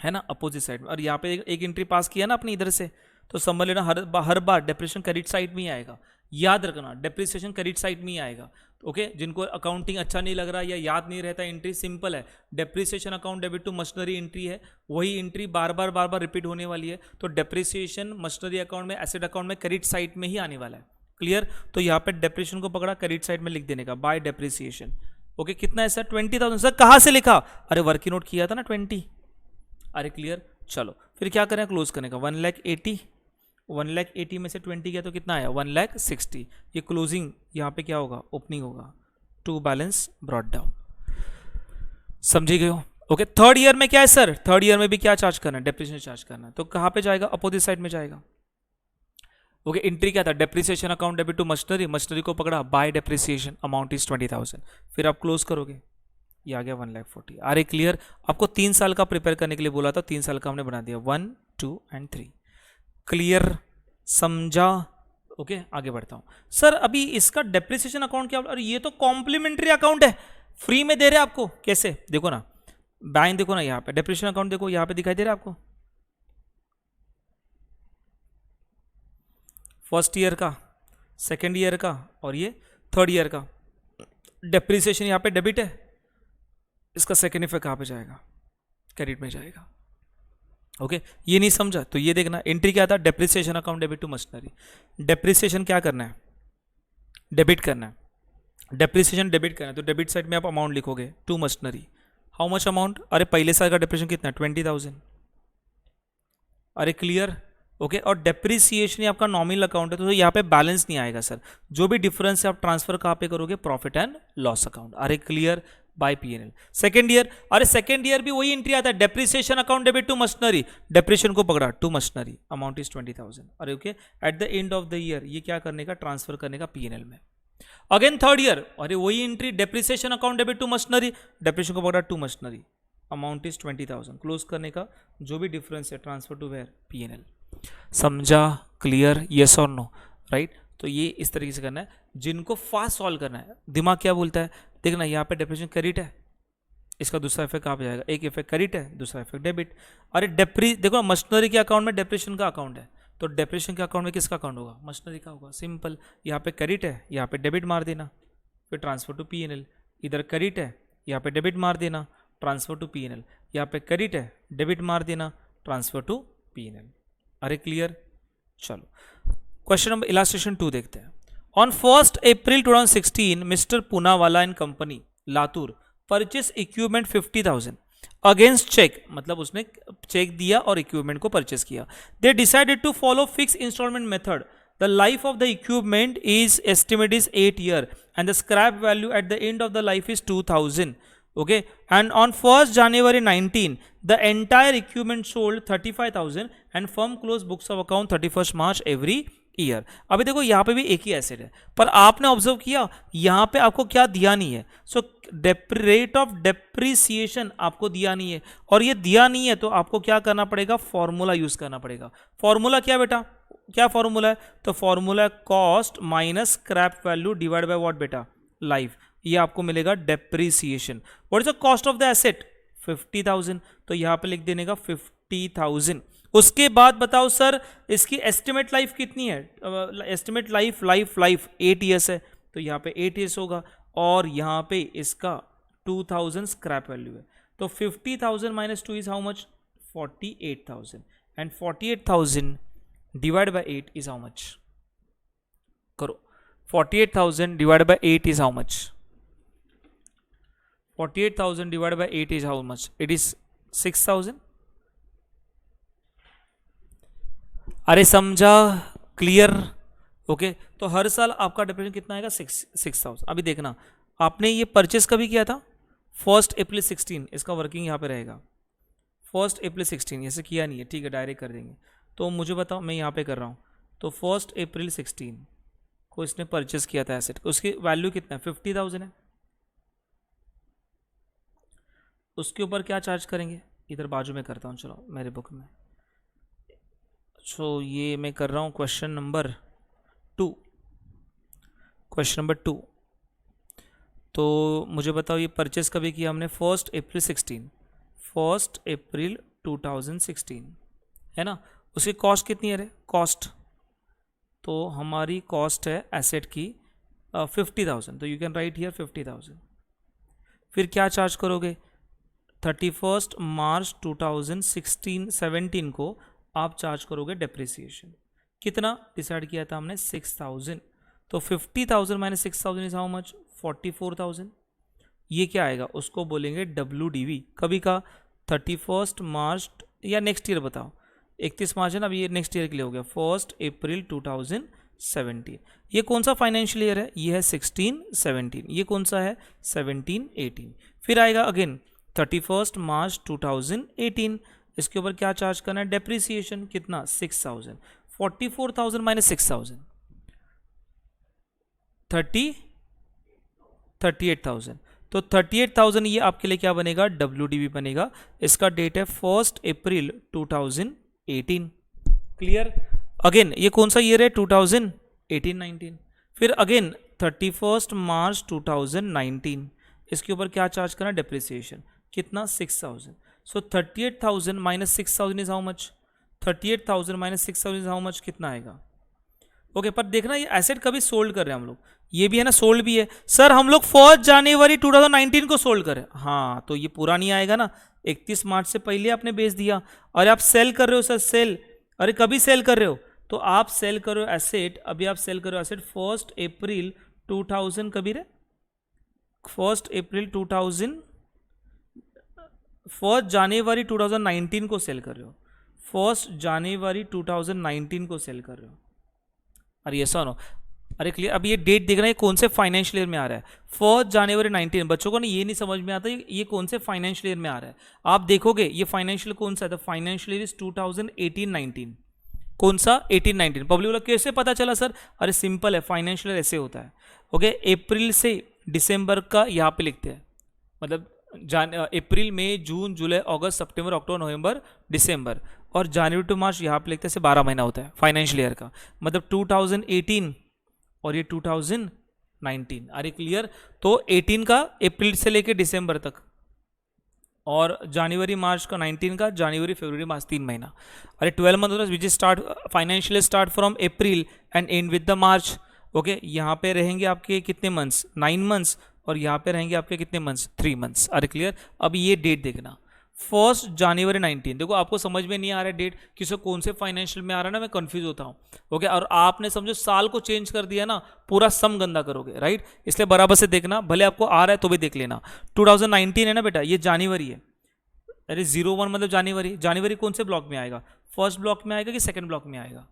S1: है ना, अपोजिट साइड में। और यहाँ पे एक एंट्री पास किया ना अपनी इधर से, तो समझ लेना हर बार डेप्रिसिएशन क्रेडिट साइड में ही आएगा। याद रखना, डेप्रिसिएशन क्रेडिट साइड में ही आएगा। ओके जिनको अकाउंटिंग अच्छा नहीं लग रहा या याद नहीं रहता, एंट्री सिंपल है, depreciation account debit to machinery entry है, वही एंट्री बार बार रिपीट होने वाली है। तो डेप्रिसिएशन मशीनरी अकाउंट में, एसेट अकाउंट में क्रेडिट साइड में ही आने वाला है। क्लियर। तो यहाँ पे डेप्रिसिएशन को पकड़ा, क्रेडिट साइड में लिख देने का बाय डेप्रिसिएशन। ओके कितना है सर? 20,000। सर कहाँ से लिखा? अरे वर्किंग नोट किया था ना 20। अरे क्लियर। चलो फिर क्या करें? क्लोज करने का 1,80,000। 1,80,000 में से 20 गया तो कितना आया? 1,60,000। ये क्लोजिंग यहाँ पे क्या होगा? ओपनिंग होगा, टू बैलेंस ब्रॉट डाउन। समझी गए हो? ओके थर्ड ईयर में क्या है सर? थर्ड ईयर में भी क्या चार्ज करना है? डेप्रिसिएशन चार्ज करना है। तो कहाँ पे जाएगा? अपोजिट साइड में जाएगा। ओके एंट्री क्या था? Depreciation account debit to machinery, machinery को पकड़ा बाय डेप्रिसिएशन, अमाउंट इज 20,000। फिर आप क्लोज करोगे, ये आ गया 1,40,000। अरे क्लियर। आपको 3 साल का प्रिपेयर करने के लिए बोला था, 3 साल का हमने बना दिया, 1, 2 एंड 3। क्लियर, समझा? ओके आगे बढ़ता हूं। सर अभी इसका डेप्रिसिएशन अकाउंट क्या? अरे ये तो कॉम्प्लीमेंट्री अकाउंट है, फ्री में दे रहे हैं आपको। कैसे? देखो ना, बैंक देखो ना, यहाँ पे डेप्रिसिएशन अकाउंट देखो, यहाँ पे दिखाई दे रहा है आपको, फर्स्ट ईयर का, सेकेंड ईयर का और ये थर्ड ईयर का। डेप्रिसिएशन यहाँ पे डेबिट है, इसका सेकेंड इफेक्ट कहाँ पे जाएगा? क्रेडिट में जाएगा। ओके ये नहीं समझा तो ये देखना, एंट्री क्या था? Depreciation account debit to machinery. Depreciation क्या करना है? डेबिट करना है। डेप्रिसिएशन डेबिट करना है, तो डेबिट साइड में आप अमाउंट लिखोगे to machinery. How much amount? अरे पहले साल का डेप्रिसिएशन कितना? 20,000। अरे क्लियर। ओके और डेप्रिसिएशन आपका नॉमिनल अकाउंट है, तो यहाँ पे बैलेंस नहीं आएगा सर। जो भी डिफरेंस है आप ट्रांसफर कहाँ पे करोगे? Profit and loss account. अरे clear, by PNL. Second year, अरे सेकेंड ईयर भी वही एंट्री आता है, depreciation account debit to machinery, depreciation को पकड़ा टू मशीनरी, अमाउंट इज 20,000। अरे okay at the end of the year ये क्या करने का? ट्रांसफर करने का पीएनएल में। अगेन थर्ड ईयर, अरे वही entry, depreciation account debit to machinery, depreciation को पकड़ा to machinery, amount is 20,000। Close करने का, जो भी डिफरेंस है ट्रांसफर टू वेयर? पीएनएल। समझा? क्लियर? यस और नो? राइट। तो ये इस तरीके से करना है। जिनको फास्ट सॉल्व करना है, दिमाग क्या बोलता है? देखना यहाँ पे डेप्रिसिएशन क्रेडिट है, इसका दूसरा इफेक्ट कहाँ पे जाएगा? एक इफेक्ट क्रेडिट है, दूसरा इफेक्ट डेबिट। अरे देखो मशीनरी के अकाउंट में डेप्रिसिएशन का अकाउंट है, तो डेप्रिसिएशन के अकाउंट में किसका अकाउंट होगा? मशीनरी का होगा। सिंपल, यहाँ पे क्रेडिट है, यहाँ पे डेबिट मार देना, फिर ट्रांसफर टू पीएनएल। इधर क्रेडिट है, यहाँ पे डेबिट मार देना, ट्रांसफर टू पीएनएल। यहाँ पे क्रेडिट है, डेबिट मार देना, ट्रांसफर टू पीएनएल। अरे क्लियर, चलो क्वेश्चन नंबर इलास्ट्रेशन 2 देखते हैं. On 1st April 2016 mister Poonawala and company Latur purchase equipment 50,000 against cheque, मतलब उसने चेक दिया और इक्विपमेंट को परचेस किया. They decided to follow fix instalment method. The life of the equipment is estimate is 8 years and the scrap value at the end of the life is 2,000. Okay, and on 1st January 19 the entire equipment sold 35,000 and firm closed books of account 31st March every year. अभी देखो यहाँ पे भी एक ही एसेट है, पर आपने ऑब्जर्व किया यहाँ पे आपको क्या दिया नहीं है. सो रेट ऑफ डेप्रिसिएशन आपको दिया नहीं है, और ये दिया नहीं है तो आपको क्या करना पड़ेगा, फॉर्मूला यूज करना पड़ेगा. फॉर्मूला क्या बेटा, क्या फॉर्मूला है, तो फॉर्मूला है cost minus scrap value divide by what बेटा, लाइफ. ये आपको मिलेगा depreciation. What is the cost of the asset 50,000, तो यहाँ पे लिख देने का 50,000. उसके बाद बताओ सर इसकी एस्टिमेट लाइफ कितनी है, एस्टिमेट लाइफ 8 years है, तो यहाँ पे 8 years होगा, और यहाँ पे इसका 2,000 स्क्रैप वैल्यू है. तो 50,000 minus 2 is how much, 48,000, and 48,000 divide by 8 is how much, करो 48,000 divide by 8 is how much, 48,000 divide by 8 is how much, it is 6,000. अरे समझा, क्लियर. ओके, तो हर साल आपका डिप्रेशन कितना आएगा, 6,000. अभी देखना आपने ये परचेस कभी किया था 1st April 16, इसका वर्किंग यहाँ पे रहेगा 1st April 16, ऐसे किया नहीं है, ठीक है डायरेक्ट कर देंगे. तो मुझे बताओ, मैं यहाँ पे कर रहा हूँ, तो 1st April 16 को इसने परचेस किया था एसेट, उसकी वैल्यू कितना है, 50,000 है. उसके ऊपर क्या चार्ज करेंगे, इधर बाजू में करता हूँ, चलो मेरे बुक में. सो ये मैं कर रहा हूँ क्वेश्चन नंबर 2. क्वेश्चन नंबर 2, तो मुझे बताओ ये परचेस कभी किया हमने 1st April 16, 1st April 2016 है ना. उसकी कॉस्ट कितनी है रे, कॉस्ट तो हमारी कॉस्ट है एसेट की 50,000, तो यू कैन राइट हियर 50,000. फिर क्या चार्ज करोगे, 31st March 2017 को आप चार्ज करोगे डेप्रिसिएशन. कितना डिसाइड किया था हमने, 6,000. तो 50,000 माइनस 6,000 इज हाउ मच, 44,000. ये क्या आएगा, उसको बोलेंगे WDV. कभी का 31st March या नेक्स्ट ईयर बताओ, 31 मार्च है ना, अभी ये नेक्स्ट ईयर के लिए हो गया 1st April 2017. ये कौन सा फाइनेंशियल ईयर है, ये है 16-17. ये कौन सा है, 17-18. फिर आएगा अगेन 31st March 2018. इसके ऊपर क्या चार्ज करना है, डेप्रिसिएशन. कितना, 6,000. 44,000 माइनस 6,000 38,000. तो 38,000 ये आपके लिए क्या बनेगा, WDV बनेगा. इसका डेट है 1st April 2018. क्लियर. अगेन ये कौन सा ईयर है, 2018-19. फिर अगेन 31st March 2019. इसके ऊपर क्या चार्ज करना, डेप्रिसिएशन. कितना, 6,000. सो 38,000 minus 6,000 is how much, 38,000 minus 6,000 is how much, कितना आएगा. ओके, पर देखना ये एसेट कभी सोल्ड कर रहे हैं हम लोग, ये भी है ना, सोल्ड भी है. सर हम लोग 1st January 2019 को सोल्ड करें, हाँ तो ये पूरा नहीं आएगा ना, 31 मार्च से पहले आपने बेच दिया. और आप सेल कर रहे हो सर, सेल, अरे कभी सेल कर रहे हो, तो आप सेल करो एसेट, अभी आप सेल करो एसेट 1st April 2000 कभी रे, 1st January 2019 को सेल कर रहे हो, 1st January 2019 को सेल कर रहे हो. अरे ये सुनो, अरे क्लियर. अब ये डेट देख रहे हैं कौन से फाइनेंशियल ईयर में आ रहा है, 1st January 19. बच्चों को ना ये नहीं समझ में आता ये कौन से फाइनेंशियल ईयर में आ रहा है. आप देखोगे ये फाइनेंशियल कौन सा है, तो फाइनेंशियल ईयर इज 2018-19. कौन सा, 18-19. पब्लिक बोला कैसे पता चला सर, अरे सिंपल है, फाइनेंशियल ईयर ऐसे होता है. ओके, अप्रैल से दिसंबर का यहाँ पे लिखते हैं, मतलब अप्रैल, मई, जून, जुलाई, अगस्त, सितंबर, अक्टूबर, नवंबर, दिसंबर, और जनवरी टू मार्च यहाँ पे लिखते हैं, 12 महीना होता है फाइनेंशियल ईयर का. मतलब 2018 और ये 2019. अरे क्लियर. तो 18 का अप्रैल से लेके दिसंबर तक, और जनवरी मार्च का 19 का जनवरी फरवरी मार्च, 3 महीना. अरे 12 मंथ होता है, which start financial start from April and and with the March. Okay, यहाँ पे रहेंगे आपके कितने मंथ्स, 9 मंथ्स, और यहाँ पे रहेंगे आपके कितने मंथ्स, 3 मंथ्स. अरे क्लियर. अब ये डेट देखना, 1 जनवरी 19। देखो आपको समझ में नहीं आ रहा है डेट, किसी कौन से फाइनेंशियल में आ रहा है ना, मैं कंफ्यूज होता हूँ। ओके, और आपने समझो साल को चेंज कर दिया ना, पूरा सम गंदा करोगे, राइट। इसलिए बराबर से देखना, भले आपको आ रहा है तो भी देख लेना। 2019 है ना बेटा, ये जनवरी है। अरे 01 मतलब जनवरी। जनवरी कौन से ब्लॉक में आएगा? फर्स्ट ब्लॉक में आएगा कि सेकंड ब्लॉक में आएगा?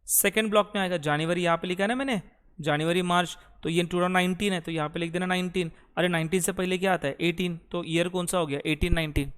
S1: सेकंड ब्लॉक में आएगा। जनवरी यहाँ पे लिखा है ना मैंने, जनवरी मार्च, तो ये 2019 है तो यहाँ पे लिख देना 19। अरे 19 से पहले क्या आता है? 18। तो ईयर कौन सा हो गया? 18 19।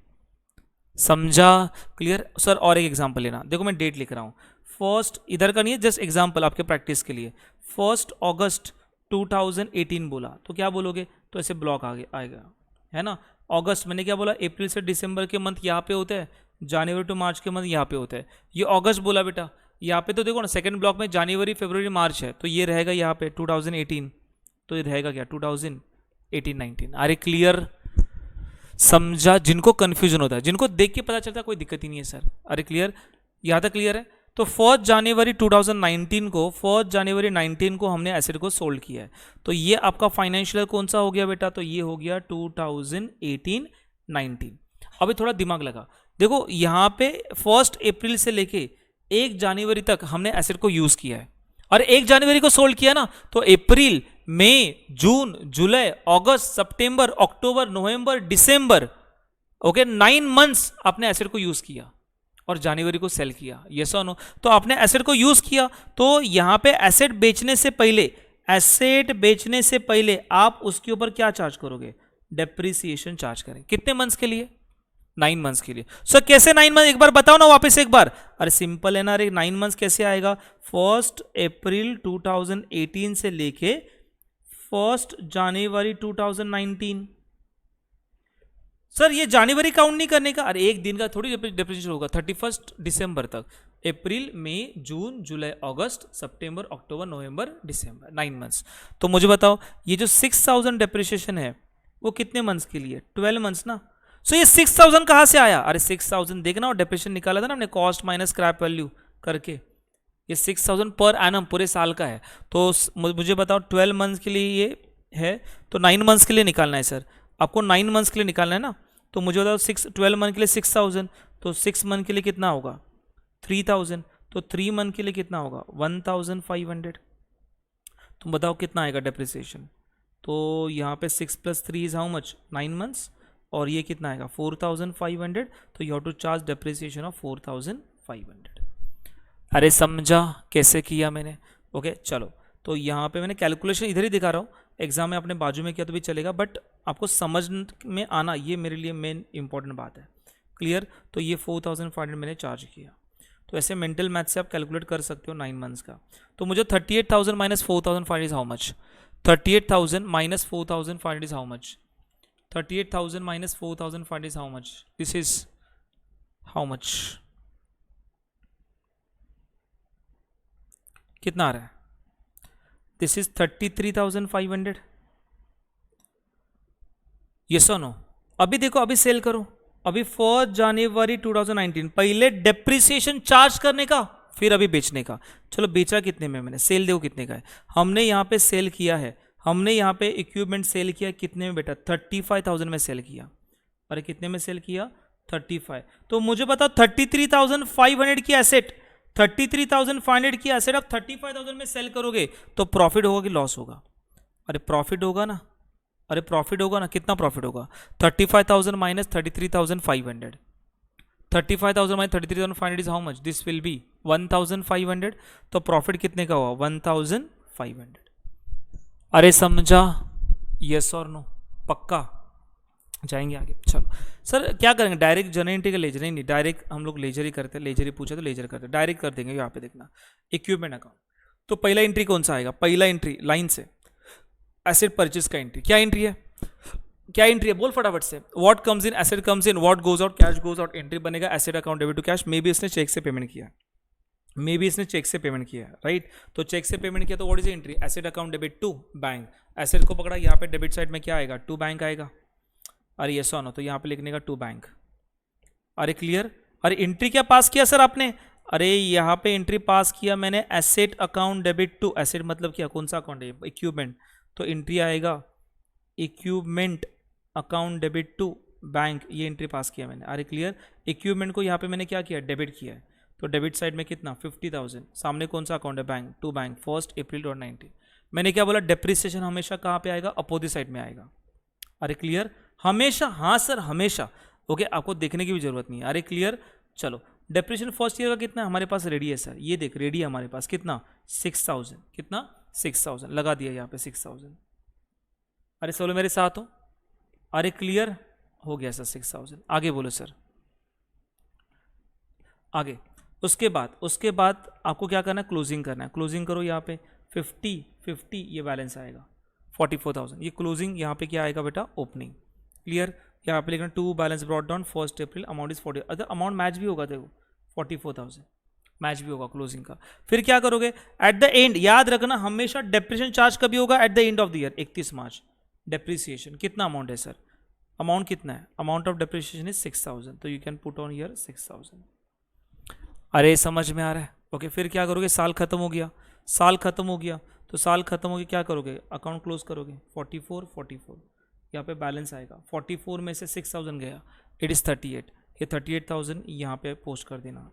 S1: समझा? Clear sir? और एक एग्जांपल लेना, देखो मैं डेट लिख रहा हूँ। फर्स्ट, इधर का नहीं है, जस्ट एग्जांपल आपके प्रैक्टिस के लिए। 1 अगस्त 2018 बोला तो क्या बोलोगे? तो ऐसे ब्लॉक आगे आएगा, है ना। अगस्त मैंने क्या बोला? अप्रैल से दिसंबर के मंथ यहाँ पे होते हैं, जनवरी टू मार्च के मंथ यहाँ पे होते हैं। ये अगस्त बोला बेटा, यहाँ पे तो देखो ना सेकंड ब्लॉक में जनवरी फरवरी मार्च है, तो ये रहेगा यहाँ पे 2018, तो ये रहेगा क्या? 2018 19। अरे क्लियर? समझा? जिनको कंफ्यूजन होता है, जिनको देख के पता चलता है कोई दिक्कत ही नहीं है सर। अरे क्लियर? यहाँ तक क्लियर है? तो 1 जनवरी 2019 को, 1 जनवरी 19 को हमने एसेट को सोल्ड किया है, तो ये आपका फाइनेंशियल कौन सा हो गया बेटा? तो ये हो गया 2018 19। अभी थोड़ा दिमाग लगा, देखो यहाँ पे 1 अप्रैल से लेके 1 जनवरी तक हमने एसेट को यूज किया है, और 1 जनवरी को सोल्ड किया ना, तो अप्रैल मई जून जुलाई अगस्त सितंबर अक्टूबर नवंबर दिसंबर, ओके 9 मंथ्स आपने एसेट को यूज किया और जनवरी को सेल किया। यस और नो? तो आपने एसेट को यूज किया, तो यहां पे एसेट बेचने से पहले, एसेट बेचने से पहले आप उसके ऊपर क्या चार्ज करोगे? डेप्रिसिएशन चार्ज करें। कितने मंथ्स के लिए? 9 मंथ्स के लिए। सर कैसे 9 मंथ? एक बार बताओ ना वापस एक बार। अरे सिंपल है ना, अरे 9 मंथ्स कैसे आएगा? 1 अप्रैल 2018 से लेके 1 जनवरी 2019। सर ये जनवरी काउंट नहीं करने का? अरे एक दिन का थोड़ी डिप्रिसिएशन होगा, 31 दिसंबर तक। अप्रैल मई जून जुलाई अगस्त सितंबर अक्टूबर नवंबर दिसंबर, 9 मंथ्स। तो मुझे बताओ ये जो 6000 डिप्रिसिएशन है वो कितने मंथ्स के लिए? 12 मंथ्स ना। सो ये 6000 कहाँ से आया? अरे 6000 देखना, और डिप्रिसिएशन निकाला था ना हमने कॉस्ट माइनस स्क्रैप वैल्यू करके। ये 6000 पर एनम पूरे साल का है। तो मुझे बताओ 12 मंथ्स के लिए ये है, तो 9 मंथ्स के लिए निकालना है सर आपको। 9 मंथ्स के लिए निकालना है ना, तो मुझे बताओ 12 मंथ के लिए 6000, तो 6 मंथ के लिए कितना होगा? 3000, तो 3 मंथ के लिए कितना होगा? 1500। तुम बताओ कितना आएगा डेप्रिसिएशन? तो यहाँ पे 6 + 3 इज हाउ मच? 9 मंथ्स, और ये कितना आएगा? 4500। तो you have to charge depreciation of 4500। अरे समझा कैसे किया मैंने? ओके चलो, तो यहाँ पे मैंने कैलकुलेशन इधर ही दिखा रहा हूँ, एग्जाम में अपने बाजू में किया तो भी चलेगा, बट आपको समझ में आना ये मेरे लिए मेन इंपॉर्टेंट बात है। क्लियर? तो ये 4500 मैंने चार्ज किया, तो ऐसे मेंटल मैथ से आप कैलकुलेट कर सकते हो 9 मंथ्स का। तो मुझे 38,000 minus 4500 is how much? 38,000 minus 4500 is how much? 38,000 minus 4500 is how much? This is how much? कितना आ रहा है? This is 33,500। यस और नो? अभी देखो, अभी सेल करो, अभी 4 जनवरी 2019 पहले डेप्रिसिएशन चार्ज करने का, फिर अभी बेचने का। चलो बेचा कितने में मैंने? सेल देखो कितने का है। हमने यहाँ पे सेल किया है, हमने यहाँ पे इक्विपमेंट सेल किया कितने में बेटा? 35,000 में सेल किया। अरे कितने में सेल किया? 35। तो मुझे बताओ 33,500 की एसेट, 33,500 की एसेट आप 35,000 में सेल करोगे तो प्रॉफिट होगा कि लॉस होगा? अरे प्रॉफिट होगा ना। अरे प्रॉफिट होगा ना। कितना प्रॉफिट होगा? 35,000 minus 33,500। 35,000 minus 33,500 is how much? This will be 1,500। तो प्रॉफिट कितने का हुआ? 1,500। अरे समझा? यस और नो? पक्का? जाएंगे आगे। चलो सर क्या करेंगे? डायरेक्ट जर्नल एंट्री का लेजर? नहीं, डायरेक्ट हम लोग लेजर ही करते हैं। लेजर ही पूछा तो लेजर करते हैं, डायरेक्ट कर देंगे। यहाँ पे देखना इक्विपमेंट अकाउंट, तो पहला एंट्री कौन सा आएगा? पहला एंट्री लाइन से एसेट परचेज का एंट्री। क्या एंट्री है? क्या एंट्री है? बोल फटाफट से। What comes in? Asset comes in. What goes out? Cash goes out. Entry बनेगा asset account debit to cash. Maybe इसने चेक से पेमेंट किया, मे बी इसने चेक से पेमेंट किया, राइट। तो चेक से पेमेंट किया तो what is entry? Asset account debit to bank. Asset को पकड़ा, यहाँ पे डेबिट साइड में क्या आएगा? टू बैंक आएगा। अरे यस और नो? तो यहाँ पे लिखने का टू बैंक। अरे क्लियर? अरे एंट्री क्या पास किया सर आपने? अरे यहाँ पे एंट्री पास किया मैंने asset account debit to. Asset मतलब क्या? कौन सा अकाउंट है? इक्विपमेंट। तो एंट्री आएगा equipment account debit to bank, ये एंट्री पास किया मैंने, अरे क्लियर। इक्विपमेंट को यहाँ पे मैंने क्या किया, डेबिट किया है, तो डेबिट साइड में कितना 50,000, सामने कौन सा अकाउंट है, बैंक, टू बैंक, 1 अप्रैल 2019। मैंने क्या बोला, डेप्रिसिएशन हमेशा कहाँ पे आएगा, अपोजिट साइड में आएगा, अरे क्लियर, हमेशा, हाँ सर हमेशा, ओके आपको देखने की भी जरूरत नहीं है, अरे क्लियर। चलो डेप्रिसिएशन फर्स्ट ईयर का कितना है, हमारे पास रेडी है सर, ये देख रेडी है हमारे पास, कितना 6,000, कितना 6,000 लगा दिया यहाँ पे 6,000, अरे चलो मेरे साथ हो, अरे क्लियर हो गया सर 6,000। आगे बोलो सर, आगे उसके बाद आपको क्या करना है, क्लोजिंग करना है, क्लोजिंग करो यहाँ पे 50 ये बैलेंस आएगा 44,000, ये क्लोजिंग यहाँ पे क्या आएगा बेटा, ओपनिंग, क्लियर। यहाँ पे लिखना to balance brought down 1 April, amount is 40, other amount match भी होगा, देखो 44,000 मैच भी होगा क्लोजिंग का। फिर क्या करोगे, एट द एंड याद रखना हमेशा डेप्रिसिएशन चार्ज कभी होगा, eight the end of the year 31 March. Depreciation कितना अमाउंट है सर, अमाउंट कितना है, अमाउंट ऑफ डेप्रिसिएशन इज 6,000, तो you can put on year 6,000। अरे समझ में आ रहा है, ओके। फिर क्या करोगे, साल खत्म हो गया, साल खत्म हो गया, तो साल खत्म हो गया क्या करोगे, अकाउंट क्लोज करोगे, 44 यहाँ पे बैलेंस आएगा, 44 में से 6,000 गया, इट इज़ 38, ये 38,000 यहाँ पे पोस्ट कर देना,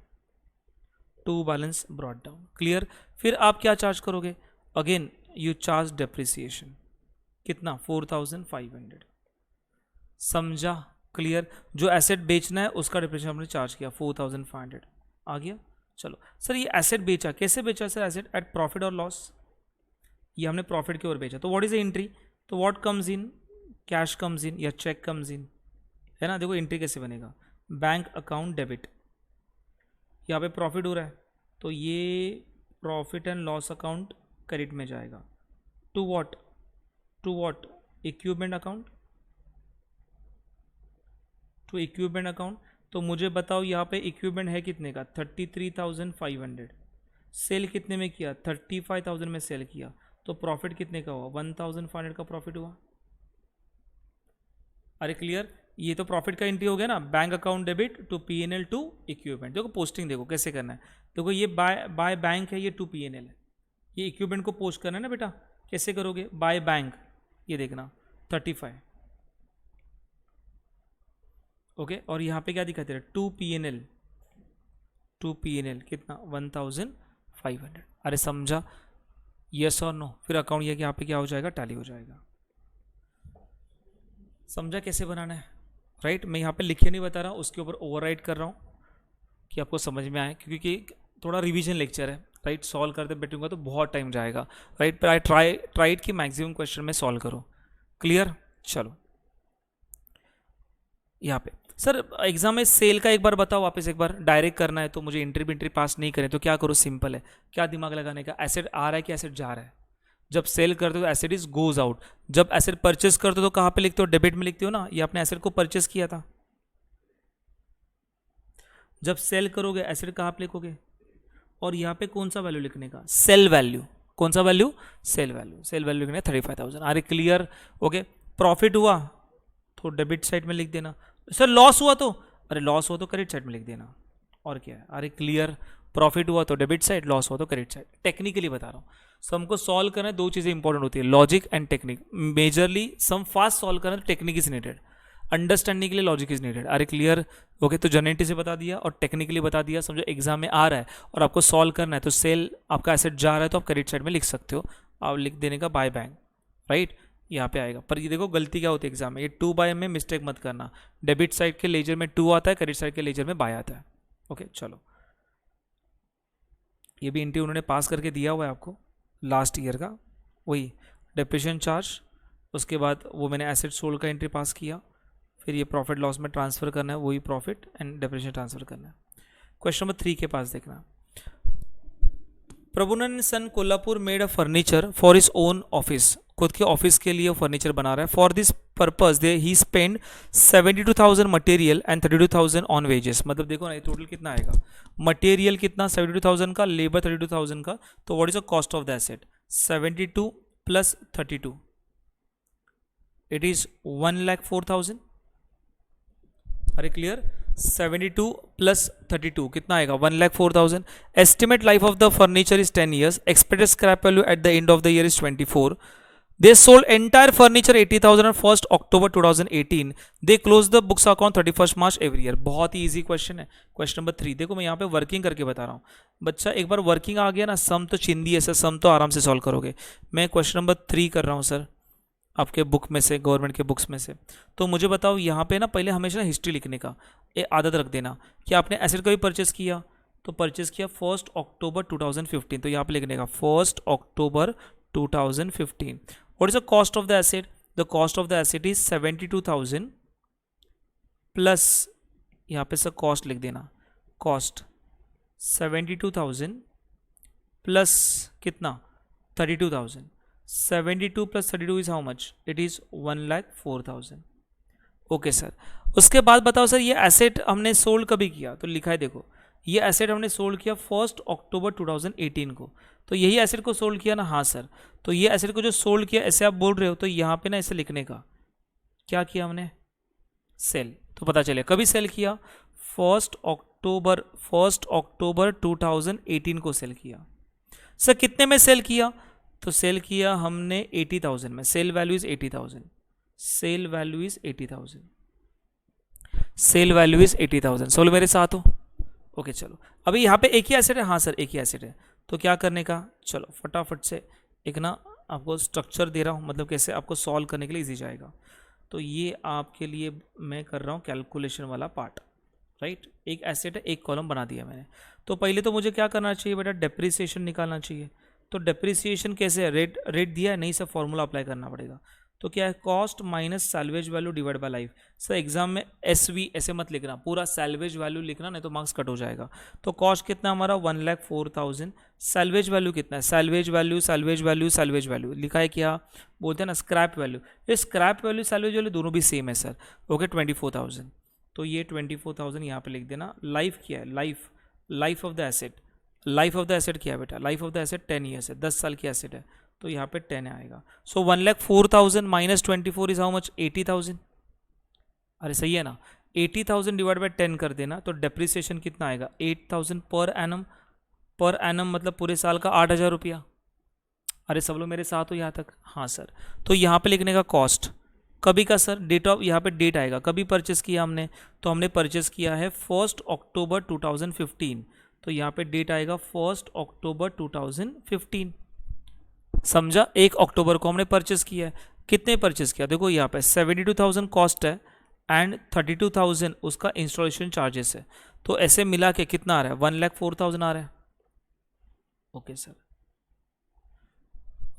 S1: to balance brought down, clear. फिर आप क्या चार्ज करोगे, अगेन यू चार्ज डेप्रिसिएशन, कितना 4,500, समझा, क्लियर। जो एसेट बेचना है उसका डेप्रिसिएशन हमने चार्ज किया 4,500, आ गया। चलो सर ये एसेट बेचा, कैसे बेचा सर, एसेट एट प्रॉफिट और लॉस, ये हमने प्रॉफिट की ओर बेचा, तो व्हाट इज द एंट्री, तो what comes in, cash comes इन या चेक कम्स इन, है ना। देखो एंट्री कैसे बनेगा, बैंक अकाउंट डेबिट, यहाँ पे प्रॉफिट हो रहा है तो ये profit and loss account credit में जाएगा, to what, equipment account, to equipment account. तो मुझे बताओ यहाँ पे इक्विपमेंट है कितने का, 33,500, सेल कितने में किया, 35,000 में सेल किया, तो प्रॉफिट कितने का हुआ, 1,500 का प्रॉफिट हुआ, अरे क्लियर। ये तो प्रॉफिट का एंट्री हो गया ना, bank account debit to PNL to equipment. देखो पोस्टिंग देखो कैसे करना है, देखो ये बाय बैंक है, ये टू पीएनएल है, ये इक्विपमेंट को पोस्ट करना है ना बेटा, कैसे करोगे, बाय बैंक, ये देखना 35, ओके। और यहाँ पे क्या दिखाते रहे, टू पीएनएल कितना 1,500, अरे समझा, यस और नो। फिर अकाउंट ये कि यहाँ पे क्या हो जाएगा, टैली हो जाएगा, समझा कैसे बनाना है, राइट। मैं यहाँ पे लिखे नहीं बता रहा हूँ, उसके ऊपर ओवरराइट कर रहा हूँ कि आपको समझ में आए, क्योंकि थोड़ा रिवीजन लेक्चर है, राइट। सॉल्व करते बैठूंगा तो बहुत टाइम जाएगा, राइट। पर आई ट्राई कि मैक्सिमम क्वेश्चन में सॉल्व करो, क्लियर। चलो यहाँ पे सर एग्जाम में सेल का एक बार बताओ वापस, एक बार डायरेक्ट करना है तो मुझे एंट्री पास नहीं करें तो क्या करो, सिंपल है, क्या दिमाग लगाने का, एसेट आ रहा है कि एसेट जा रहा है। जब सेल करते हो तो एसेट इज गोज आउट, जब एसेट परचेस करते हो तो कहाँ पे लिखते हो, डेबिट में लिखते हो ना, ये आपने एसेट को परचेस किया था। जब सेल करोगे एसेट कहाँ पे लिखोगे, और यहाँ पे कौन सा वैल्यू लिखने का, सेल वैल्यू, कौन सा वैल्यू, सेल वैल्यू, सेल वैल्यू लिखना है 35,000, अरे क्लियर, ओके। प्रॉफिट हुआ तो डेबिट साइड में लिख देना, सर लॉस हुआ तो, अरे लॉस हुआ तो क्रेडिट साइड में लिख देना, और क्या है, अरे क्लियर। प्रॉफिट हुआ तो डेबिट साइड, लॉस हुआ तो क्रेडिट साइड, टेक्निकली बता रहा हूँ। सो हमको सॉल्व करना है, दो चीज़ें इंपॉर्टेंट होती है, logic and technique. Majorly some fast solve करना है तो टेक्निक इज नीडेड, अंडरस्टैंडिंग के लिए लॉजिक इज नीडेड, अरे क्लियर, ओके। तो जनरेटिव से बता दिया और टेक्निकली बता दिया, समझो एग्जाम में आ रहा है और आपको सॉल्व करना है, तो सेल आपका एसेट जा रहा है तो आप क्रेडिट साइड में लिख सकते हो, आप लिख देने का बाय बैंक, राइट, यहाँ पे आएगा। पर ये देखो गलती क्या होती है एग्जाम में, ये टू बाय में मिस्टेक मत करना, डेबिट साइड के लेजर में टू आता है, क्रेडिट साइड के लेजर में बाय आता है, ओके। चलो ये भी एंट्री उन्होंने पास करके दिया हुआ है आपको लास्ट ईयर का, वही डेप्रिसिएशन चार्ज, उसके बाद वो मैंने एसेट सोल्ड का एंट्री पास किया, फिर ये प्रॉफिट लॉस में ट्रांसफर करना है, वही प्रॉफिट एंड डेप्रिसिएशन ट्रांसफर करना है। क्वेश्चन नंबर 3 के पास देखना, Prabhunandan son Kolhapur made a furniture for his own office, खुद के ऑफिस के लिए फर्नीचर बना रहा है। For this purpose they he spend 72,000 material and 32,000 on wages, मतलब देखो ना ये टोटल कितना आएगा, मटेरियल कितना 72,000 का, लेबर 32,000 का, तो what is the cost of the asset, 72 plus 32, it is 1,04,000, अरे क्लियर, 72 प्लस 32 कितना आएगा, 1,04,000। Estimate life of the furniture is 10 years, expected scrap value eight the end of the year is 24, They sold entire furniture 80,000 on 1st October 2018. They closed the books account 31st March every year. बहुत ही इजी क्वेश्चन है. Question number 3. देखो मैं यहाँ पे वर्किंग करके बता रहा हूँ. बच्चा एक बार वर्किंग आ गया ना, सम तो चिंदी है सर, सम तो आराम से सॉल्व करोगे. मैं क्वेश्चन नंबर 3 कर रहा हूँ सर, आपके बुक में से, गवर्नमेंट के बुक्स में से. तो मुझे बताओ यहाँ पे ना पहले हमेशा हिस्ट्री लिखने का ये आदत रख देना कि आपने एसेट कभी परचेस किया, तो परचेस किया 1 अक्टूबर 2015. तो यहाँ पे लिखने का 1 अक्टूबर 2015. What is the cost of the asset? The cost of the asset is 72,000 plus यहाँ पे सर कॉस्ट लिख देना, कॉस्ट 72,000 प्लस कितना 32,000. 72 plus 32 is how much? It is 1,04,000. Okay sir. उसके बाद बताओ सर ये एसेट हमने सोल्ड कभी किया, तो लिखा है देखो ये एसेट हमने सोल्ड किया 1 अक्टूबर 2018 को. तो यही एसेट को सोल्ड किया ना? हाँ सर. तो ये एसेट को जो सोल्ड किया ऐसे आप बोल रहे हो, तो यहाँ पे ना ऐसे लिखने का क्या किया हमने? सेल. तो पता चले कभी सेल किया 1 अक्टूबर 2018 को सेल किया. सर कितने में सेल किया? तो सेल किया हमने 80,000 में. Sale value is 80,000. Sale value is 80,000. Sale value is 80,000. सोलो मेरे साथ हो? ओके चलो. अभी यहाँ पे एक ही एसेट है? हाँ सर एक ही एसेट है. तो क्या करने का, चलो फटाफट से एक ना आपको स्ट्रक्चर दे रहा हूँ, मतलब कैसे आपको सॉल्व करने के लिए इजी जाएगा. तो ये आपके लिए मैं कर रहा हूँ कैलकुलेशन वाला पार्ट, राइट. एक एसेट है, एक कॉलम बना दिया मैंने. तो पहले तो मुझे क्या करना चाहिए बेटा? डेप्रिसिएशन निकालना चाहिए. तो डेप्रिसिएशन कैसे है? रेट दिया है? नहीं सर, फॉर्मूला अप्लाई करना पड़ेगा. तो क्या है? Cost minus salvage value divide by life. Sir exam में एसवी ऐसे मत लिखना, पूरा सैल्वेज वैल्यू लिखना, नहीं तो मार्क्स कट हो जाएगा. तो कॉस्ट कितना हमारा? 1,04,000. सैल्वेज वैल्यू कितना है? Salvage value salvage value salvage value लिखा है, क्या बोलते हैं ना स्क्रैप वैल्यू. ये स्क्रैप वैल्यू सैल्वेज वैल्यू दोनों भी सेम है सर. ओके 24,000. तो ये 24,000 यहाँ पे लिख देना. लाइफ क्या है? Life of the asset. Life of the asset क्या है बेटा? Life of the asset 10 years है, 10 साल की एसेट है. तो यहाँ पे 10 आएगा. सो 1,04,000 माइनस 24 इज हाउ मच? 80,000. अरे सही है ना. 80,000 डिवाइड बाय 10 कर देना, तो डेप्रिसिएशन कितना आएगा? 8,000 पर एनम. पर एनम मतलब पूरे साल का 8,000 रुपया. अरे सब लोग मेरे साथ हो यहाँ तक? हाँ सर. तो यहाँ पे लिखने का कॉस्ट कभी का सर, डेट ऑफ, यहाँ पे डेट आएगा कभी परचेस किया हमने. तो हमने परचेस किया है 1 अक्टूबर 2015. तो यहाँ पे डेट आएगा 1 अक्टूबर 2015. समझा? 1 अक्टूबर को हमने परचेस किया है. कितने परचेस किया? देखो यहाँ पे 72,000 कॉस्ट है एंड 32,000 उसका इंस्टॉलेशन चार्जेस है. तो ऐसे मिला के कितना आ रहा है? 1,04,000 आ रहा है. Okay sir.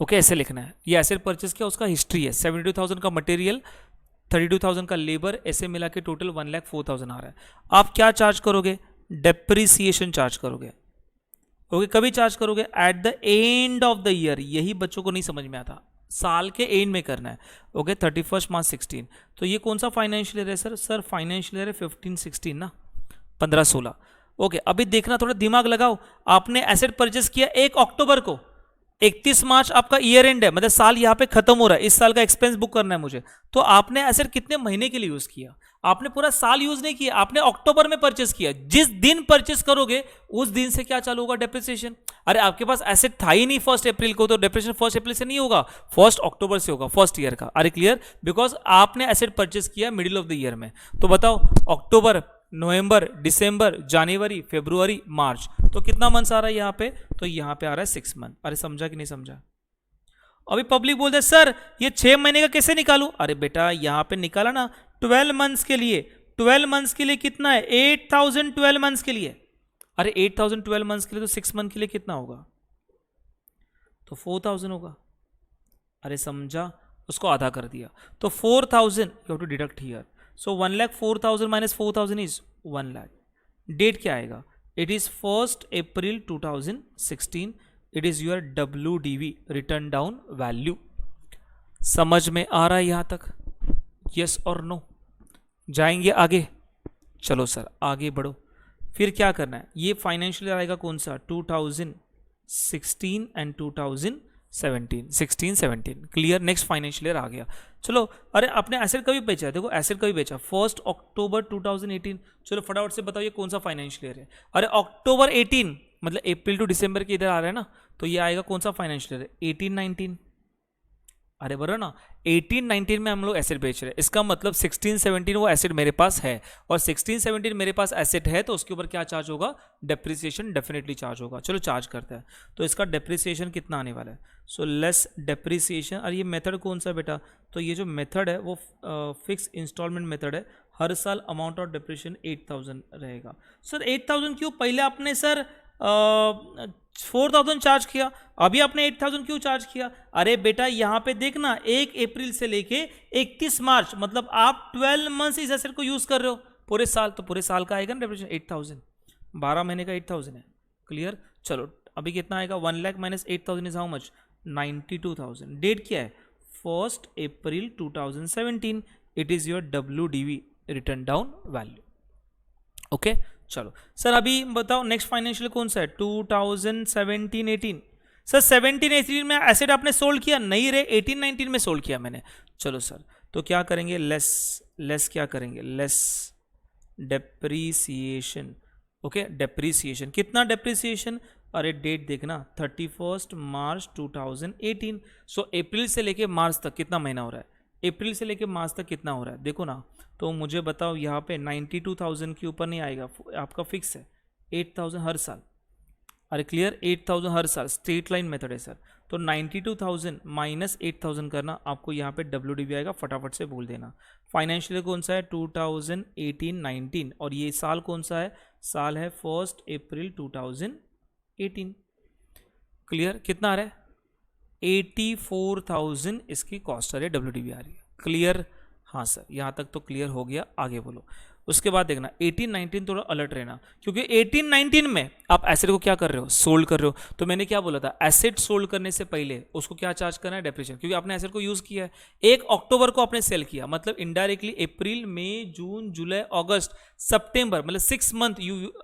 S1: ओके ऐसे लिखना है. ये एसेट परचेस किया, उसका हिस्ट्री है. 72,000 का मटेरियल, 32,000 का लेबर, ऐसे मिला के टोटल 1,04,000 आ रहा है. आप क्या चार्ज करोगे? डेप्रिसिएशन चार्ज करोगे. ओके कभी चार्ज करोगे? Eight the end of the year. यही बच्चों को नहीं समझ में आता, साल के एंड में करना है. ओके 31 मार्च 16. तो ये कौन सा फाइनेंशियल ईयर है सर? सर फाइनेंशियल ईयर है 15-16 ना, 15-16. ओके अभी देखना, थोड़ा दिमाग लगाओ. आपने एसेट परचेस किया 1 अक्टूबर को, 31 मार्च आपका ईयर एंड है, मतलब साल यहाँ पे खत्म हो रहा है, इस साल का एक्सपेंस बुक करना है मुझे. तो आपने एसेट कितने महीने के लिए यूज किया? आपने पूरा साल यूज नहीं किया, आपने अक्टूबर में परचेस किया. जिस दिन परचेस करोगे उस दिन से क्या चालू होगा? डेप्रिसिएशन. अरे आपके पास एसेट था ही नहीं 1 अप्रैल को, तो डेप्रिसिएशन 1 अप्रैल से नहीं होगा, 1 अक्टूबर से होगा, फर्स्ट ईयर का. अरे क्लियर? बिकॉज आपने एसेट परचेस किया मिडिल ऑफ द ईयर में. तो बताओ अक्टूबर, नवंबर, दिसंबर, जनवरी, फरवरी, मार्च, तो कितना मंथ्स आ रहा है यहाँ पे? तो यहाँ पे आ रहा है 6 मंथ. अरे समझा कि नहीं समझा? अभी पब्लिक बोलते हैं सर ये 6 महीने का कैसे निकालूं? अरे बेटा यहाँ पे निकाला ना 12 मंथ्स के लिए. 12 मंथ्स के लिए कितना है? 8,000 12 मंथ्स के लिए. अरे 8,000 12 मंथ्स के लिए, तो 6 मंथ के लिए कितना होगा? तो 4,000 होगा. अरे समझा? उसको आधा कर दिया, तो 4,000 you have to deduct here. So 1,04,000 minus 4,000 इज 1 लाख. डेट क्या आएगा? It is 1 April 2016. It is your WDV, written down value. समझ में आ रहा है यहां तक? यस और नो? जाएंगे आगे? चलो सर आगे बढ़ो. फिर क्या करना है? ये फाइनेंशियल ईयर आएगा कौन सा? 2016 and 2017. 16-17 clear. Next financial year आ गया. चलो. अरे आपने एसेट कभी बेचा है? देखो एसेट कभी बेचा 1 अक्टूबर 2018. चलो फटाफट से बताओ ये कौन सा फाइनेंशियल ईयर है? अरे अक्टूबर 18 मतलब अप्रैल टू दिसंबर के इधर आ रहा है ना, तो ये आएगा कौन सा फाइनेंशियल ईयर? 18-19. अरे बरो ना, 18-19 में हम लोग एसेट बेच रहे हैं, इसका मतलब 16-17 वो एसेट मेरे पास है, और 16-17 मेरे पास एसेट है तो उसके ऊपर क्या चार्ज होगा, डेप्रिसिएशन डेफिनेटली चार्ज होगा। चलो चार्ज करते हैं, तो इसका डेप्रिसिएशन कितना आने वाला है, सो लेस डेप्रिसिएशन। और ये मेथड कौन सा बेटा, तो ये जो मेथड है वो फिक्स इंस्टॉलमेंट मेथड है, हर साल अमाउंट ऑफ डेप्रिसिएशन 8000 रहेगा। सर 8000 क्यों, पहले आपने सर 4000 चार्ज किया, अभी आपने 8000 क्यों चार्ज किया। अरे बेटा यहाँ पे देखना, 1 अप्रैल से लेके 31 मार्च, मतलब आप 12 मंथ्स इस एसेट को यूज कर रहे हो पूरे साल, तो पूरे साल का आएगा ना डेप्रिसिएशन 8000, 12 महीने का 8000 है। क्लियर। चलो अभी कितना आएगा, 1 लाख माइनस 8000 इज हाउ मच, 92,000। डेट क्या है, 1 April 2017। It is your WDV, written down value. Okay चलो सर अभी बताओ नेक्स्ट फाइनेंशियल कौन सा है, 2017-18। सर 17-18 में एसेट आपने सोल्ड किया नहीं रे, 18-19 में सोल्ड किया मैंने। चलो सर तो क्या करेंगे, लेस क्या करेंगे, लेस डेप्रीसिएशन। ओके डेप्रीसिएशन, कितना डेप्रीसिएशन, अरे डेट देखना 31 मार्च 2018। सो अप्रैल से लेके मार्च तक कितना महीना हो रहा है, अप्रैल से लेके मार्च तक कितना हो रहा है, देखो ना। तो मुझे बताओ यहाँ पे 92,000 के ऊपर नहीं आएगा, आपका फिक्स है 8000 हर साल। अरे क्लियर, 8000 हर साल, स्ट्रेट लाइन मेथड है सर। तो 92,000 माइनस 8000 करना, आपको यहाँ पे WDV आएगा, फटाफट से बोल देना। फाइनेंशियल कौन सा है, 2018-19, और ये साल कौन सा है, साल है 1 अप्रैल 2018। क्लियर, कितना आ रहा है, 84,000 इसकी कॉस्ट आ रही है, WDV आ रही है। क्लियर, हाँ सर यहाँ तक तो क्लियर हो गया, आगे बोलो। उसके बाद देखना 18-19 थोड़ा अलर्ट रहना, क्योंकि 18-19 में आप एसेट को क्या कर रहे हो, सोल्ड कर रहे हो। तो मैंने क्या बोला था, एसेट सोल्ड करने से पहले उसको क्या चार्ज करना है, डेप्रिसिएशन, क्योंकि आपने एसेट को यूज किया है। 1 अक्टूबर को आपने सेल किया, मतलब इनडायरेक्टली अप्रैल, मई, जून, जुलाई, अगस्त, सितंबर, मतलब 6 मंथ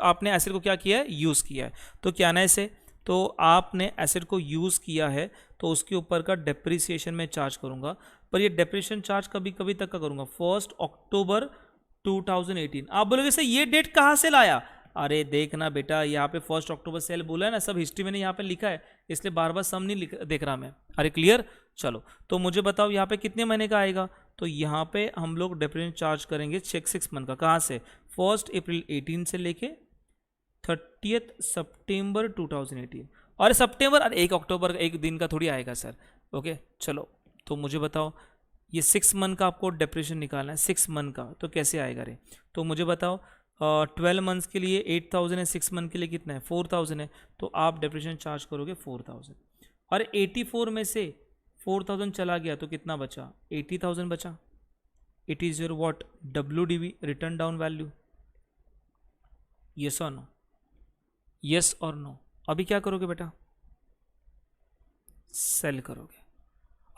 S1: आपने एसेट को क्या किया है, यूज किया है। तो क्या ना ऐसे, तो आपने एसेट को यूज किया है तो उसके ऊपर का डेप्रिसिएशन में चार्ज करूंगा, पर ये डेप्रिसिएशन चार्ज कभी कभी तक का करूंगा, 1 अक्टूबर 2018। आप बोलोगे सर ये डेट कहाँ से लाया, अरे देखना बेटा यहाँ पे 1 अक्टूबर सेल बोला है ना, सब हिस्ट्री मैंने यहाँ पे लिखा है, इसलिए बार बार सम नहीं देख रहा मैं। अरे क्लियर, चलो तो मुझे बताओ यहाँ पे कितने महीने का आएगा, तो यहाँ पे हम लोग डेप्रिसिएशन चार्ज करेंगे 6 मंथ का, कहाँ से, 1 अप्रैल 18 से लेके 30 सितंबर 2018। और सितंबर और 1 अक्टूबर एक दिन का थोड़ी आएगा सर। ओके चलो तो मुझे बताओ ये 6 मंथ का आपको डेप्रिसिएशन निकालना है, 6 मंथ का, तो कैसे आएगा रे, तो मुझे बताओ 12 मंथ्स के लिए 8000 है, 6 मंथ के लिए कितना है, 4000 है, तो आप डेप्रिसिएशन चार्ज करोगे 4000। और 84 में से 4000 चला गया तो कितना बचा, 80,000 बचा। It is your what, WDV, written down value. Yes और नो, यस और नो। अभी क्या करोगे बेटा, सेल करोगे।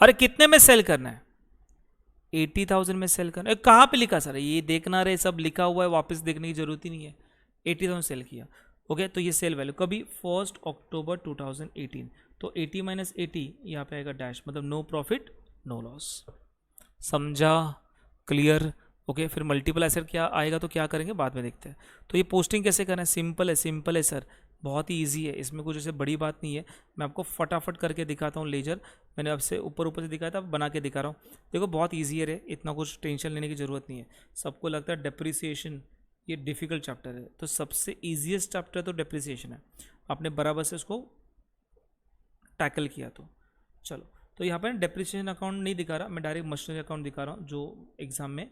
S1: अरे कितने में सेल करना है, 80,000 में सेल करना है। कहाँ पे लिखा सर, ये देखना रहे, सब लिखा हुआ है, वापस देखने की जरूरत ही नहीं है। 80,000 सेल किया, ओके तो ये सेल वैल्यू कभी 1 अक्टूबर 2018, तो 80 माइनस 80 यहाँ पे आएगा डैश, मतलब नो प्रॉफिट नो लॉस। समझा, क्लियर। ओके फिर मल्टीपल एसेट क्या आएगा, तो क्या करेंगे बाद में देखते हैं। तो ये पोस्टिंग कैसे करना है, सिंपल है सर, बहुत ही ईजी है, इसमें कुछ ऐसे बड़ी बात नहीं है। मैं आपको फटाफट करके दिखाता हूँ, लेजर मैंने आपसे ऊपर से दिखाया था, बना के दिखा रहा हूँ। देखो बहुत ईजी है रे, इतना कुछ टेंशन लेने की ज़रूरत नहीं है। सबको लगता है डेप्रिसिएशन ये डिफ़िकल्ट चैप्टर है, तो सबसे ईजिएस्ट चैप्टर तो डेप्रिसिएशन है, आपने बराबर से उसको टैकल किया तो। चलो तो यहाँ पर डेप्रिसिएशन अकाउंट नहीं दिखा रहा, मैं डायरेक्ट मशीनरी अकाउंट दिखा रहा हूँ जो एग्जाम में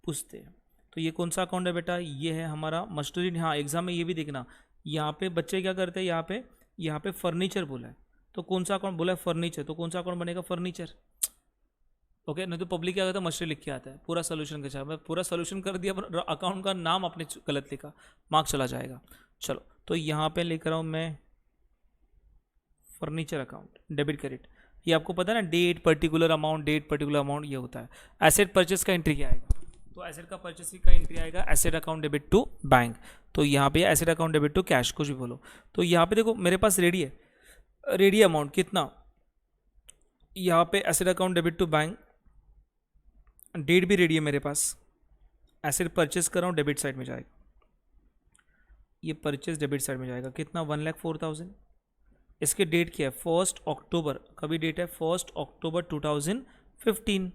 S1: पूछते हैं। तो ये कौन सा अकाउंट है बेटा, ये है हमारा मशीनरी। हाँ एग्जाम में ये भी देखना, यहाँ पे बच्चे क्या करते हैं, यहाँ पे फर्नीचर बोला है, तो कौन सा अकाउंट बोला है, फर्नीचर, तो कौन सा अकाउंट बनेगा, फर्नीचर। ओके नहीं तो पब्लिक क्या करता है, मशीनरी लिख के आता है, पूरा सोल्यूशन के साथ, मैं पूरा सोल्यूशन कर दिया पर अकाउंट का नाम आपने गलत लिखा, मार्क चला जाएगा। चलो तो यहाँ पे लेकर रहा हूँ मैं फर्नीचर अकाउंट, डेबिट क्रेडिट। ये आपको पता है ना, date particular amount, date particular amount ये होता है। एसेट परचेस का एंट्री क्या आएगा, तो एसेट का परचेसिंग का एंट्री आएगा asset account debit to bank, तो यहाँ पे asset account debit to cash, कुछ भी बोलो। तो यहाँ पे देखो मेरे पास रेडी है, रेडी अमाउंट कितना, यहाँ पे asset account debit to bank, date भी रेडी है मेरे पास, एसेट परचेस कर रहा हूँ, डेबिट साइड में जाएगा, ये परचेस डेबिट साइड में जाएगा, कितना 1,04,000। इसकी डेट क्या है 1 अक्टूबर, कभी डेट है 1 अक्टूबर 2015।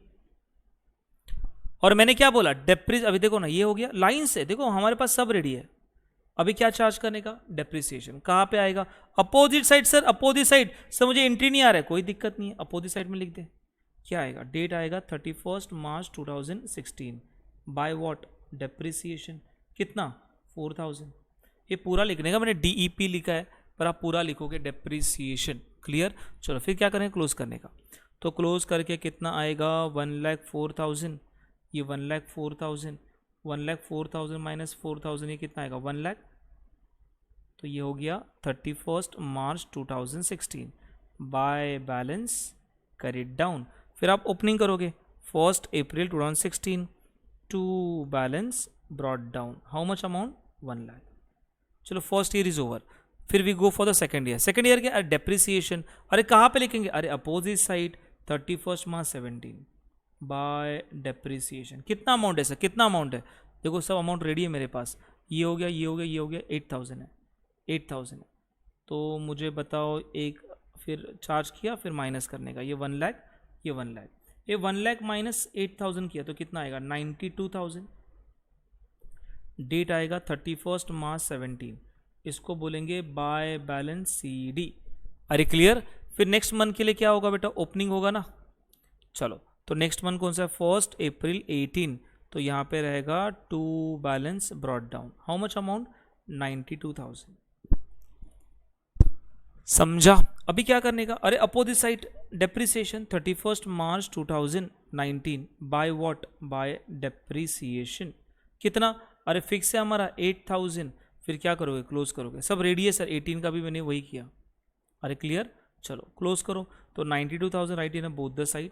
S1: और मैंने क्या बोला डेप्रिस, अभी देखो ना ये हो गया लाइन से, देखो हमारे पास सब रेडी है। अभी क्या चार्ज करने का, डेप्रिसिएशन कहाँ पे आएगा, opposite side sir, opposite side sir, मुझे एंट्री नहीं आ रहा है, कोई दिक्कत नहीं है, अपोजिट साइड में लिख दे। क्या आएगा, डेट आएगा 31 मार्च 2016, बाय व्हाट, डेप्रिसिएशन कितना 4000। ये पूरा लिखने का, मैंने डीईपी लिखा है पर आप पूरा लिखोगे डेप्रिसिएशन। क्लियर, चलो फिर क्या करें, क्लोज करने का। तो क्लोज करके कितना आएगा 1,04,000, ये 1,04,000, 1,04,000 माइनस 4,000, ये कितना आएगा 1,00,000। तो ये हो गया 31 March 2016, by balance carried down. फिर आप ओपनिंग करोगे 1 April 2016 to balance brought down, how much amount 1,00,000। चलो फर्स्ट ईयर इज ओवर, फिर we go for the second year. Second year क्या, डेप्रिसिएशन, अरे कहाँ पे लिखेंगे, अरे opposite side 31 March 17 by depreciation. कितना अमाउंट है सर, कितना अमाउंट है, देखो सब अमाउंट रेडी है मेरे पास, ये हो गया, ये हो गया, ये हो गया, 8,000 है, 8,000 है। तो मुझे बताओ एक, फिर चार्ज किया, फिर माइनस करने का, ये 1,00,000, ये 1,00,000, ये 1,00,000 माइनस 8,000 किया तो कितना आएगा 92,000। डेट आएगा 31 मार्च 17, इसको बोलेंगे बाय बैलेंस सी डी। अरे क्लियर, फिर नेक्स्ट मंथ के लिए क्या होगा बेटा, ओपनिंग होगा ना। चलो तो नेक्स्ट मंथ कौन सा है 1 अप्रैल 18, तो यहाँ पे रहेगा to balance brought down, how much amount 92,000। समझा, अभी क्या करने का, अरे opposite side depreciation 31 March 2019 by what, by depreciation कितना, अरे फिक्स है हमारा 8,000। फिर क्या करोगे, क्लोज करोगे, सब रेडी है सर, 18 का भी मैंने वही किया। अरे क्लियर, चलो क्लोज करो। तो 92,000 right in both the side,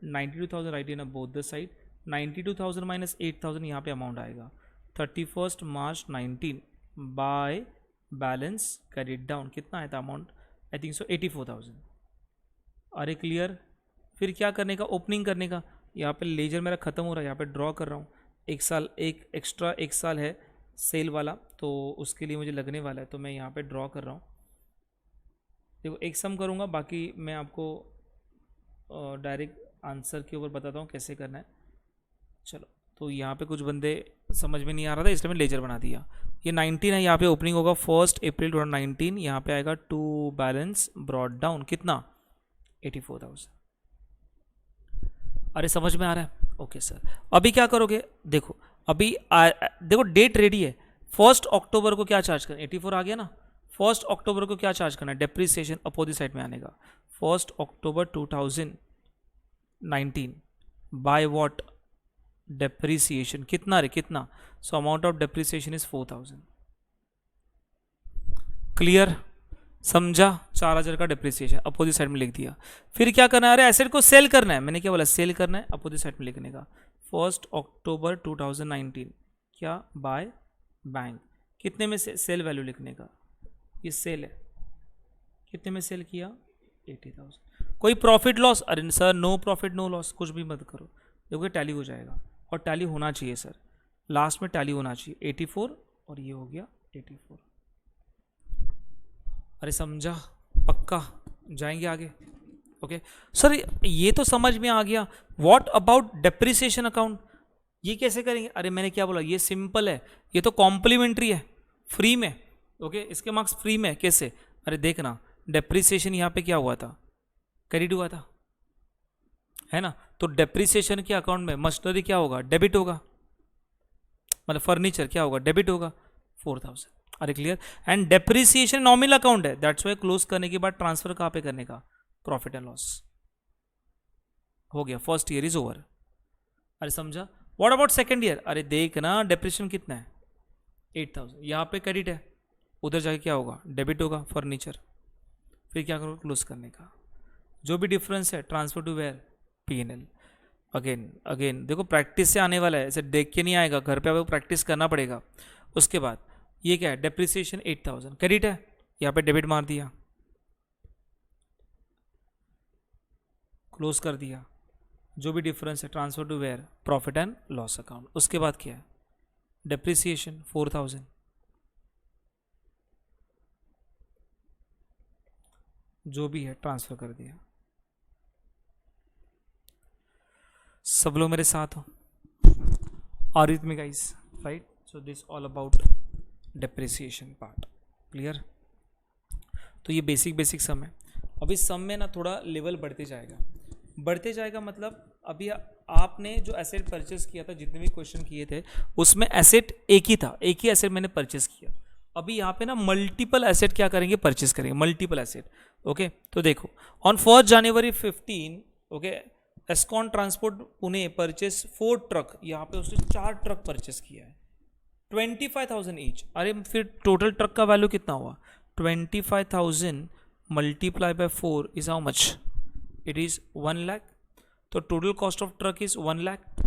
S1: 92,000 right in both the side, 92,000 minus 8,000 यहाँ पे अमाउंट आएगा 31 मार्च 19 bye balance carried down, कितना आया था अमाउंट, आई थिंक सो 84,000। अरे क्लियर, फिर क्या करने का, ओपनिंग करने का। यहाँ पे लेजर मेरा खत्म हो रहा है, यहाँ पे ड्रॉ कर रहा हूँ, एक साल, एक एक्स्ट्रा एक साल है सेल वाला, तो उसके लिए मुझे लगने वाला है, तो मैं यहाँ पे ड्रॉ कर रहा हूँ। देखो एक सम करूँगा, बाकी मैं आपको डायरेक्ट आंसर के ऊपर बताता हूँ कैसे करना है। चलो तो यहाँ पे कुछ बंदे समझ में नहीं आ रहा था, इसलिए मैं लेजर बना दिया। ये 19 है, यहाँ पे ओपनिंग होगा 1 अप्रैल 2019, यहाँ पे आएगा टू बैलेंस ब्रॉट डाउन, कितना 84,000। अरे समझ में आ रहा है, ओके सर। अभी क्या करोगे, देखो अभी देखो डेट रेडी है, 1 अक्टूबर को क्या चार्ज करना, 84 आ गया ना, 1 अक्टूबर को क्या चार्ज करना है, डेप्रिसिएशन अपोजिट साइड में आने का, 1 अक्टूबर 2019 बाय व्हाट, डेप्रिसिएशन कितना रे, कितना, so amount of depreciation is 4,000। Clear, समझा, 4,000 का डेप्रिसिएशन अपोजिट साइड में लिख दिया। फिर क्या करना है, अरे एसेट को सेल करना है, मैंने क्या बोला सेल करना है, अपोजिट साइड में लिखने का 1 अक्टूबर 2019 क्या, बाय बैंक, कितने में सेल वैल्यू लिखने का, ये सेल है, कितने में सेल किया 80,000। कोई प्रॉफिट लॉस, अरे sir no profit no loss, कुछ भी मत करो, देखो टैली हो जाएगा, और टैली होना चाहिए सर, लास्ट में टैली होना चाहिए 84, और ये हो गया 84। अरे समझा, पक्का, जाएंगे आगे, ओके सर ये तो समझ में आ गया। व्हाट अबाउट डेप्रिसिएशन अकाउंट, ये कैसे करेंगे, अरे मैंने क्या बोला, ये सिंपल है, ये तो कॉम्प्लीमेंट्री है, फ्री में, ओके इसके मार्क्स फ्री में, कैसे, अरे देखना डेप्रिसिएशन यहाँ पे क्या हुआ था, क्रेडिट हुआ था, है ना, तो डेप्रिसिएशन के अकाउंट में मशीनरी क्या होगा, डेबिट होगा, मतलब फर्नीचर क्या होगा, डेबिट होगा 4,000। अरे clear, and depreciation nominal account है, दैट्स वाई क्लोज करने के बाद ट्रांसफर कहाँ पे करने का, प्रॉफिट एंड लॉस, हो गया, फर्स्ट ईयर इज ओवर। अरे समझा, व्हाट अबाउट सेकंड ईयर, अरे देखना डेप्रिसिएशन कितना है 8,000, यहाँ पे क्रेडिट है, उधर जाके क्या होगा, डेबिट होगा फर्नीचर, फिर क्या करो, क्लोज करने का, जो भी डिफरेंस है transfer to where, P&L। Again again देखो प्रैक्टिस से आने वाला है, ऐसे देख के नहीं आएगा, घर पे आपको प्रैक्टिस करना पड़ेगा। उसके बाद ये क्या है, डेप्रिसिएशन 8,000 क्रेडिट है, यहाँ पे डेबिट मार दिया, क्लोज कर दिया, जो भी डिफरेंस है transfer to where, profit and loss account. उसके बाद क्या है, डेप्रिसिएशन 4,000, जो भी है ट्रांसफर कर दिया। सब लोग मेरे साथ हो? Are with me guys, right? So this all about depreciation part. Clear? तो ये बेसिक सम है। अब इस सम में ना थोड़ा लेवल बढ़ते जाएगा मतलब अभी आपने जो एसेट परचेस किया था, जितने भी क्वेश्चन किए थे उसमें एसेट एक ही था, एक ही एसेट मैंने परचेस किया। अभी यहाँ पे ना मल्टीपल एसेट क्या करेंगे, परचेस करेंगे, मल्टीपल एसेट। ओके, तो देखो on 1 January 15, okay, Escon transport Pune purchase 4 truck, यहाँ पे उसने 4 ट्रक परचेस किया है 25,000 ईच। अरे फिर टोटल ट्रक का वैल्यू कितना हुआ? 25,000 multiply by 4 is how much? It is 1 lakh. तो total cost of truck is 1 lakh.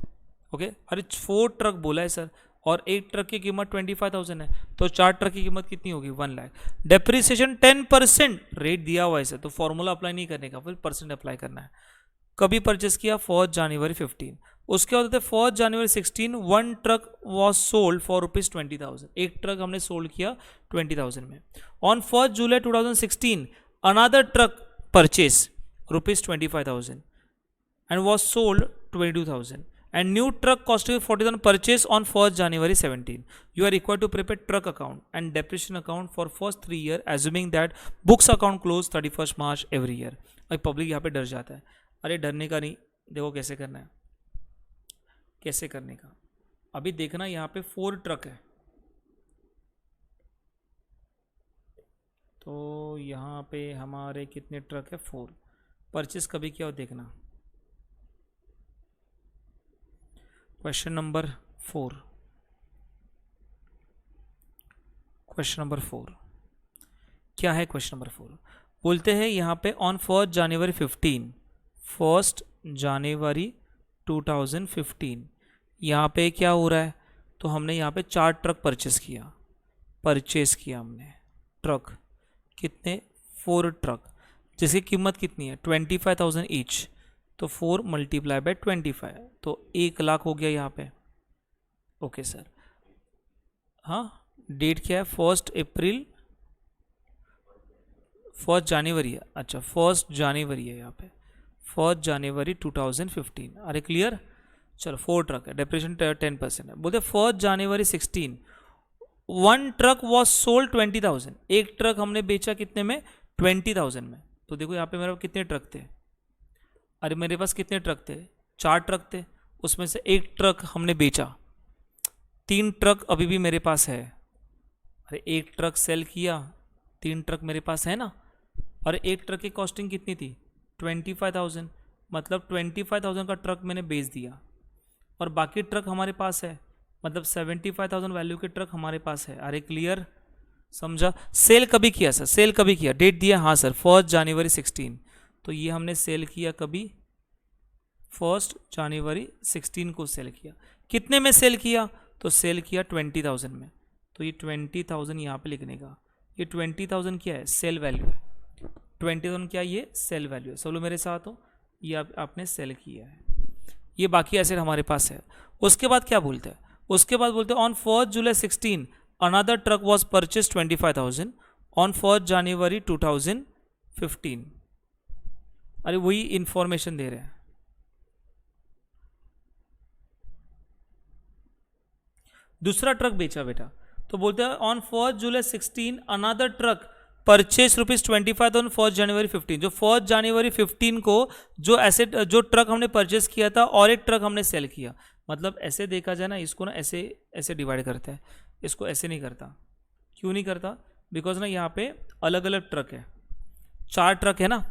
S1: Okay, अरे 4 ट्रक बोला है सर, और एक ट्रक की कीमत 25,000 है, तो 4 ट्रक की कीमत कितनी होगी? 1 लाख। डेप्रिसिएशन 10% रेट दिया हुआ है सर, तो फॉर्मूला अप्लाई नहीं करने का, फिर परसेंट अप्लाई करना है। कभी परचेस किया? 4 जनवरी 15। उसके बाद होते 4 जनवरी 16, 1 ट्रक वॉज सोल्ड फॉर ₹20,000। एक ट्रक हमने सोल्ड किया 20,000 में। On 1 July 2016 another truck purchase ₹25,000 and was sold 22,000, and new truck costing 40,000 purchase on 1st January 17. You are required to prepare truck account and depreciation account for first 3 years, assuming that books account close 31st March every year. अब पब्लिक यहाँ पे डर जाता है। अरे डरने का नहीं, देखो कैसे करना है, कैसे करने का। अभी देखना यहाँ पे 4 ट्रक है, तो यहाँ पे हमारे कितने ट्रक है? 4। परचेस कभी किया हो देखना। क्वेश्चन नंबर 4, क्वेश्चन नंबर 4 क्या है? क्वेश्चन नंबर 4 बोलते हैं यहाँ पे ऑन 1 जनवरी 15, 1 जनवरी 2015 यहाँ पे क्या हो रहा है? तो हमने यहाँ पे 4 ट्रक परचेस किया हमने ट्रक। कितने? 4 ट्रक, जिसकी कीमत कितनी है? 25,000 ईच। तो 4 मल्टीप्लाई बाय 25, तो 1 लाख हो गया यहाँ पे। ओके सर, हाँ, डेट क्या है? 1 अप्रैल, 1 जनवरी है। अच्छा, 1 जनवरी है यहाँ पे, 1 जनवरी 2015। अरे क्लियर? चलो 4 ट्रक है, डेप्रिसिएशन 10% है। बोलते 1 जनवरी 16 1 ट्रक वॉज सोल्ड 20,000। एक ट्रक हमने बेचा कितने में? 20,000 में। तो देखो यहाँ पे मेरे पास कितने ट्रक थे? अरे मेरे पास कितने ट्रक थे? 4 ट्रक थे, उसमें से एक ट्रक हमने बेचा, 3 ट्रक अभी भी मेरे पास है। अरे एक ट्रक सेल किया, 3 ट्रक मेरे पास है ना। और एक ट्रक की कॉस्टिंग कितनी थी? 25,000, मतलब 25,000 का ट्रक मैंने बेच दिया, और बाकी ट्रक हमारे पास है, मतलब 75,000 वैल्यू के ट्रक हमारे पास है। अरे क्लियर? समझा? सेल कभी किया सर? सेल कभी किया? डेट दिया? हाँ सर, 1 जनवरी 16। तो ये हमने सेल किया कभी? 1 जनवरी 16 को सेल किया। कितने में सेल किया? तो सेल किया 20,000 में। तो ये 20,000 यहाँ पे लिखने का, ये 20,000 क्या है? सेल वैल्यू है। 20,000 क्या? ये सेल वैल्यू है। सब लोग मेरे साथ हो? ये आपने सेल किया है, ये बाकी एसेट हमारे पास है। उसके बाद क्या बोलते हैं? उसके बाद बोलते हैं on 1 July 16 another truck was purchase 25,000 on 1 जनवरी 2015। अरे वही इंफॉर्मेशन दे रहे हैं। दूसरा ट्रक बेचा बेटा, तो बोलते हैं on 1 July 16 another truck purchase ₹25,000 1 January 15। जो 1 जनवरी 15 को जो एसेट, जो ट्रक हमने परचेज किया था, और एक ट्रक हमने सेल किया। मतलब ऐसे देखा जाए ना, इसको ना ऐसे ऐसे डिवाइड करता है, इसको ऐसे नहीं करता। क्यों नहीं करता? बिकॉज ना यहाँ पे अलग अलग ट्रक है, 4 ट्रक है ना।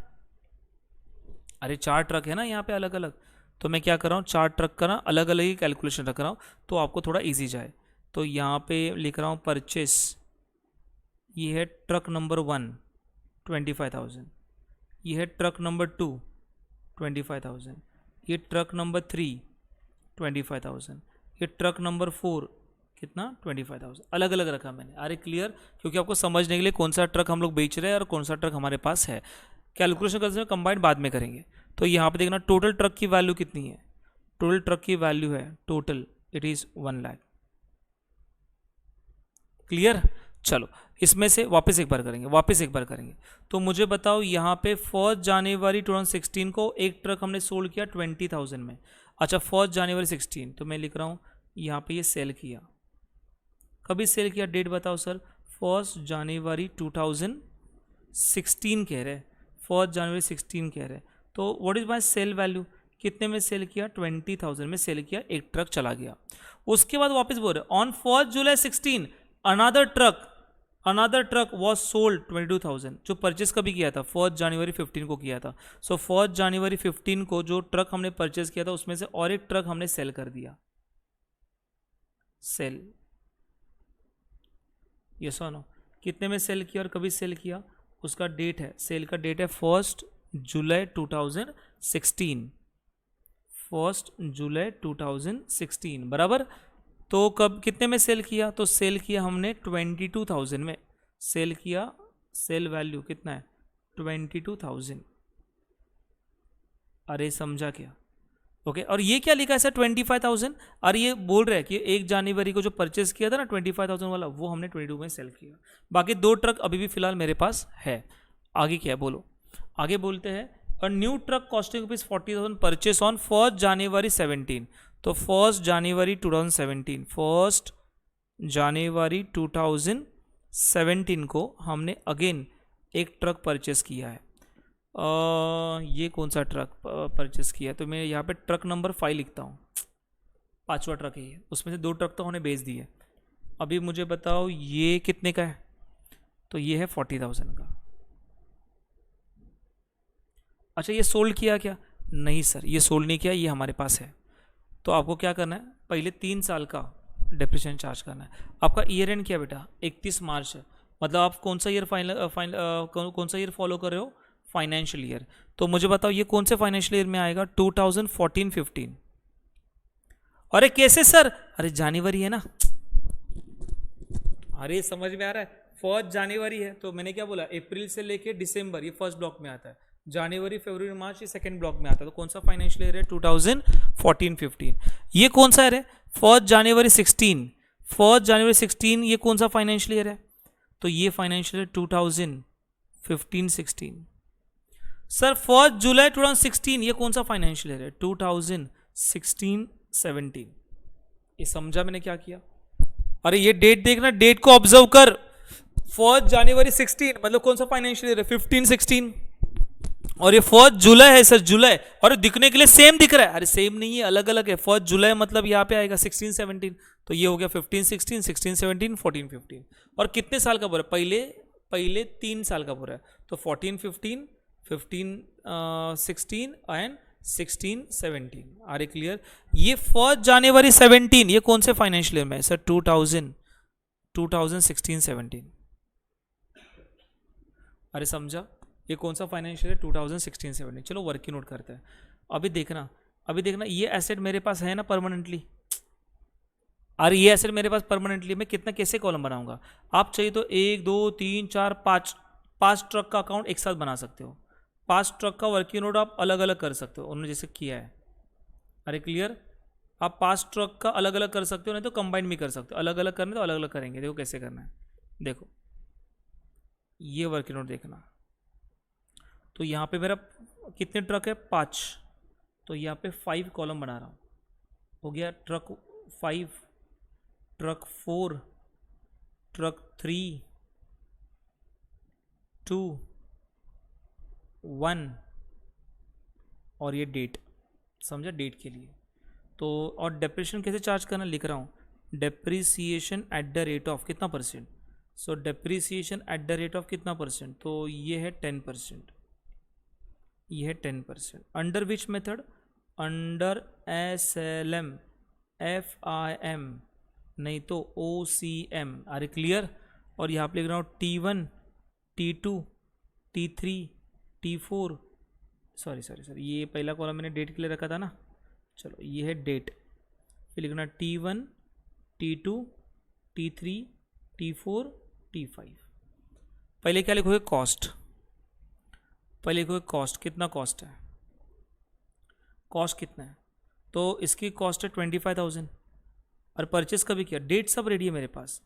S1: अरे 4 ट्रक है ना यहाँ पे अलग अलग, तो मैं क्या कर रहा हूँ, 4 ट्रक का ना अलग अलग ही कैलकुलेशन रख रहा हूँ, तो आपको थोड़ा इजी जाए। तो यहाँ पे लिख रहा हूँ परचेस, ये है ट्रक नंबर 1 25,000, ये है ट्रक नंबर 2 25,000, ये ट्रक नंबर 3 25,000, ये ट्रक नंबर 4 कितना? 25,000। अलग अलग रखा मैंने। अरे क्लियर? क्योंकि आपको समझने के लिए कौन सा ट्रक हम लोग बेच रहे हैं और कौन सा ट्रक हमारे पास है। कैलकुलेशन करते हैं कंबाइंड बाद में करेंगे। तो यहाँ पे देखना टोटल ट्रक की वैल्यू कितनी है। टोटल ट्रक की वैल्यू है total, it is 1 lakh. Clear? चलो इसमें से वापस एक बार करेंगे। तो मुझे बताओ यहाँ पे 1 जनवरी 2016 को एक ट्रक हमने सोल्ड किया 20,000 में। अच्छा 1 जनवरी 16, तो मैं लिख रहा हूँ यहाँ पे ये सेल किया, कभी सेल किया, डेट बताओ सर। 1 जनवरी 2016 कह रहे, 1 जनवरी 16 कह रहे। तो what is my sale value, कितने में सेल किया, 20,000 में सेल किया, एक ट्रक चला गया। उसके बाद वापस बोल रहे on 1 July 16 another truck was sold 22,000, जो परचेस कभी किया था 1 जनवरी 15 को किया था। सो 1 जनवरी 15 को जो ट्रक हमने परचेस किया था उसमें से और एक ट्रक हमने सेल कर दिया, सेल, ये सुनो कितने में सेल किया और कभी सेल किया, उसका डेट है, सेल का डेट है 1 जुलाई 2016, 1 जुलाई 2016 बराबर। तो कब कितने में सेल किया, तो सेल किया हमने 22,000 में सेल किया, सेल वैल्यू कितना है 22,000। अरे समझा क्या, ओके। और ये क्या लिखा है सर 25,000, और ये बोल रहा है कि 1 जनवरी को जो परचेस किया था ना 25,000 वाला, वो हमने 22 में सेल किया। बाकी 2 ट्रक अभी भी फिलहाल मेरे पास है। आगे क्या है बोलो, आगे बोलते हैं a new truck costing rupees 40,000 purchase on 1 जनवरी 17। तो 1 जनवरी 2017, 1 जनवरी 2017 को हमने अगेन एक ट्रक परचेस किया है। ये कौन सा ट्रक परचेस किया है, तो मैं यहाँ पे ट्रक नंबर 5 लिखता हूँ, 5वां ट्रक है ये, उसमें से 2 ट्रक तो हमने बेच दिए। अभी मुझे बताओ ये कितने का है, तो ये है 40,000 का। अच्छा ये सोल्ड किया क्या, नहीं सर ये सोल्ड नहीं किया, ये हमारे पास है। तो आपको क्या करना है, पहले 3 साल का डेप्रिसिएशन चार्ज करना है। आपका ईयर एंड क्या बेटा 31 मार्च है, मतलब आप कौन सा ईयर कौन सा ईयर फॉलो कर रहे हो, फाइनेंशियल ईयर। तो मुझे बताओ ये कौन से फाइनेंशियल ईयर में आएगा, 2014-15। अरे कैसे सर, अरे जनवरी है ना, अरे समझ में आ रहा है, 1 जनवरी है तो मैंने क्या बोला, अप्रैल से लेके दिसंबर ये फर्स्ट ब्लॉक में आता है, जनवरी फरवरी मार्च ये सेकंड ब्लॉक में आता है। तो कौन सा फाइनेंशियल ईयर है 2014-15। ये कौन सा है 1 जनवरी 16, 1 जनवरी 16 ये कौन सा फाइनेंशियल ईयर है, तो ये फाइनेंशियल ईयर 2015-16। सर 1 जुलाई 2016 ये कौन सा फाइनेंशियल ईयर है, 2016-17। ये समझा मैंने क्या किया, अरे ये डेट देखना, डेट को ऑब्जर्व कर, 1 जनवरी 16 मतलब कौन सा फाइनेंशियल ईयर है 15-16, और ये 1 जुलाई है सर, जुलाई, और दिखने के लिए सेम दिख रहा है, अरे सेम नहीं है अलग अलग है। 1 जुलाई मतलब यहाँ पे आएगा 16-17, तो ये हो गया 15-16, 16-17, 14-15। और कितने साल का बोला, पहले 3 साल का बोला है, तो 14-15, 15-16 एंड 16-17। R A clear. ये 1 जनवरी 17 ये कौन से फाइनेंशियल ईयर में है सर, 2016-17। अरे समझा, ये कौन सा फाइनेंशियल है 2016-17। चलो वर्किंग नोट करते हैं। अभी देखना ये एसेट मेरे पास है ना परमानेंटली, और ये एसेट मेरे पास परमानेंटली, मैं कितना कैसे कॉलम बनाऊंगा, आप चाहिए तो 1 2 3 4 5 ट्रक का अकाउंट एक साथ बना सकते हो, 5 ट्रक का वर्किंग नोट आप अलग अलग कर सकते हो, उन्होंने जैसे किया है। अरे क्लियर, आप 5 ट्रक का अलग अलग कर सकते हो, नहीं तो कंबाइन भी कर सकते हो, अलग अलग करना तो अलग अलग करेंगे। देखो कैसे करना है, देखो ये वर्किंग नोट देखना। तो यहाँ पे मेरा कितने ट्रक है 5, तो यहाँ पे 5 कॉलम बना रहा हूँ, हो गया ट्रक 5, ट्रक 4, ट्रक 3, 2, 1, और ये डेट, समझा, डेट के लिए। तो और डेप्रिसिएशन कैसे चार्ज करना लिख रहा हूँ, depreciation at the rate of कितना percent, so depreciation at the rate of कितना परसेंट, तो ये है 10%, ये है 10%। Under which method, under SLM, FIM, नहीं तो OCM। अरे क्लियर। और यहाँ पे लिख रहा हूँ T1, T2, T3, T4, sorry ये पहला कॉलम मैंने डेट के लिए रखा था ना, चलो ये है डेट, फिर लिखना T1, T2, T3, T4, T5। पहले क्या लिखोगे, कॉस्ट, पहले लिखोगे कॉस्ट, कितना कॉस्ट है, कॉस्ट कितना है, तो इसकी कॉस्ट है 25,000, और परचेस कभी किया, डेट सब रेडी है मेरे पास,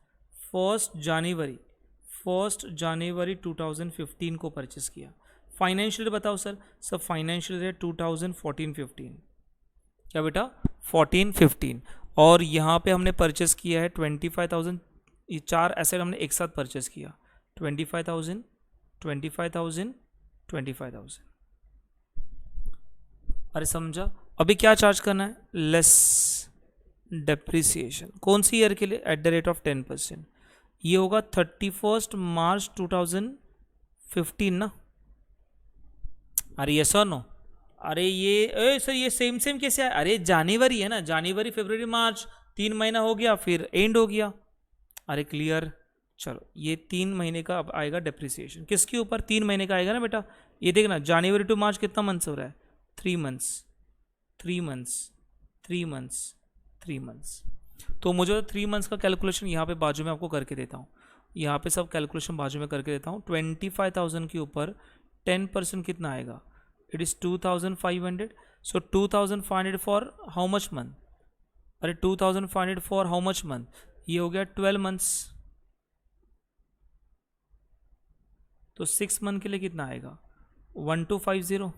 S1: 1 जनवरी 1 जनवरी 2015 को परचेस किया। फाइनेंशियल ईयर बताओ सर। सर फाइनेंशियल ईयर 2014-15, क्या बेटा 14-15, और यहाँ पे हमने परचेस किया है 25,000। ये 4 एसेट हमने एक साथ परचेस किया, 25,000, 25,000, 25,000। अरे समझा। अभी क्या चार्ज करना है, लेस डेप्रिसिएशन। कौन सी ईयर के लिए, एट द रेट ऑफ 10%। ये होगा 31 मार्च 2015 ना। अरे ये सर नो, अरे ये सर ये सेम सेम कैसे है, अरे जनवरी है ना, जनवरी फरवरी मार्च 3 महीना हो गया, फिर एंड हो गया। अरे क्लियर। चलो ये 3 महीने का अब आएगा डेप्रिसिएशन, किसके ऊपर, 3 महीने का आएगा ना बेटा। ये देखना जनवरी टू मार्च कितना मंथ्स हो रहा है, 3 मंथ्स, 3 मंथ्स, 3 मंथ्स, 3 मंथ्स। तो मुझे 3 मंथ्स का कैलकुलेशन यहाँ पे बाजू में आपको करके देता हूँ, यहाँ पे सब कैलकुलेशन बाजू में करके देता हूँ। 25,000 के ऊपर 10% कितना आएगा, it is 2,500। So 2,500 for how much month, अरे 2,500 फॉर हाउ मच मंथ, ये हो गया 12 मंथ्स। तो 6 मंथ के लिए कितना आएगा, 1250।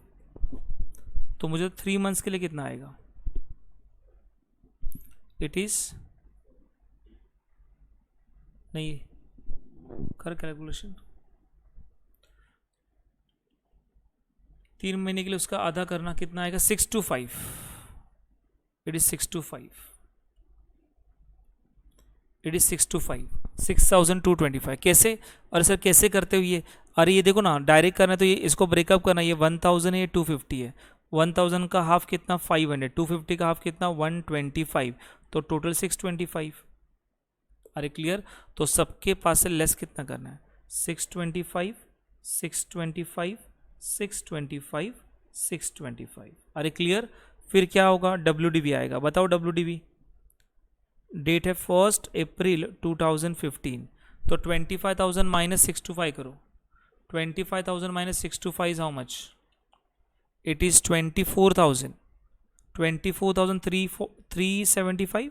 S1: तो मुझे 3 मंथ्स के लिए कितना आएगा, इट इज नहीं कर कैलकुलेशन, 3 महीने के लिए उसका आधा करना, कितना आएगा 625, इट इज 625, इट इज 625, 6,225। कैसे, अरे सर कैसे करते हो ये, अरे ये देखो ना डायरेक्ट करना है तो ये इसको ब्रेकअप करना, ये 1,000 है, ये 250 है, 1,000 का हाफ कितना 500, 250 का हाफ कितना 125, तो टोटल 625। अरे क्लियर। तो सबके पास से लेस कितना करना है, 625, 625, 625, 625। अरे क्लियर। फिर क्या होगा, WDV आएगा, बताओ WDV। डेट है 1 अप्रैल 2015, तो 25,000 माइनस 625 करो, 25,000 minus 625 is how much, it is 24,000, 24,375,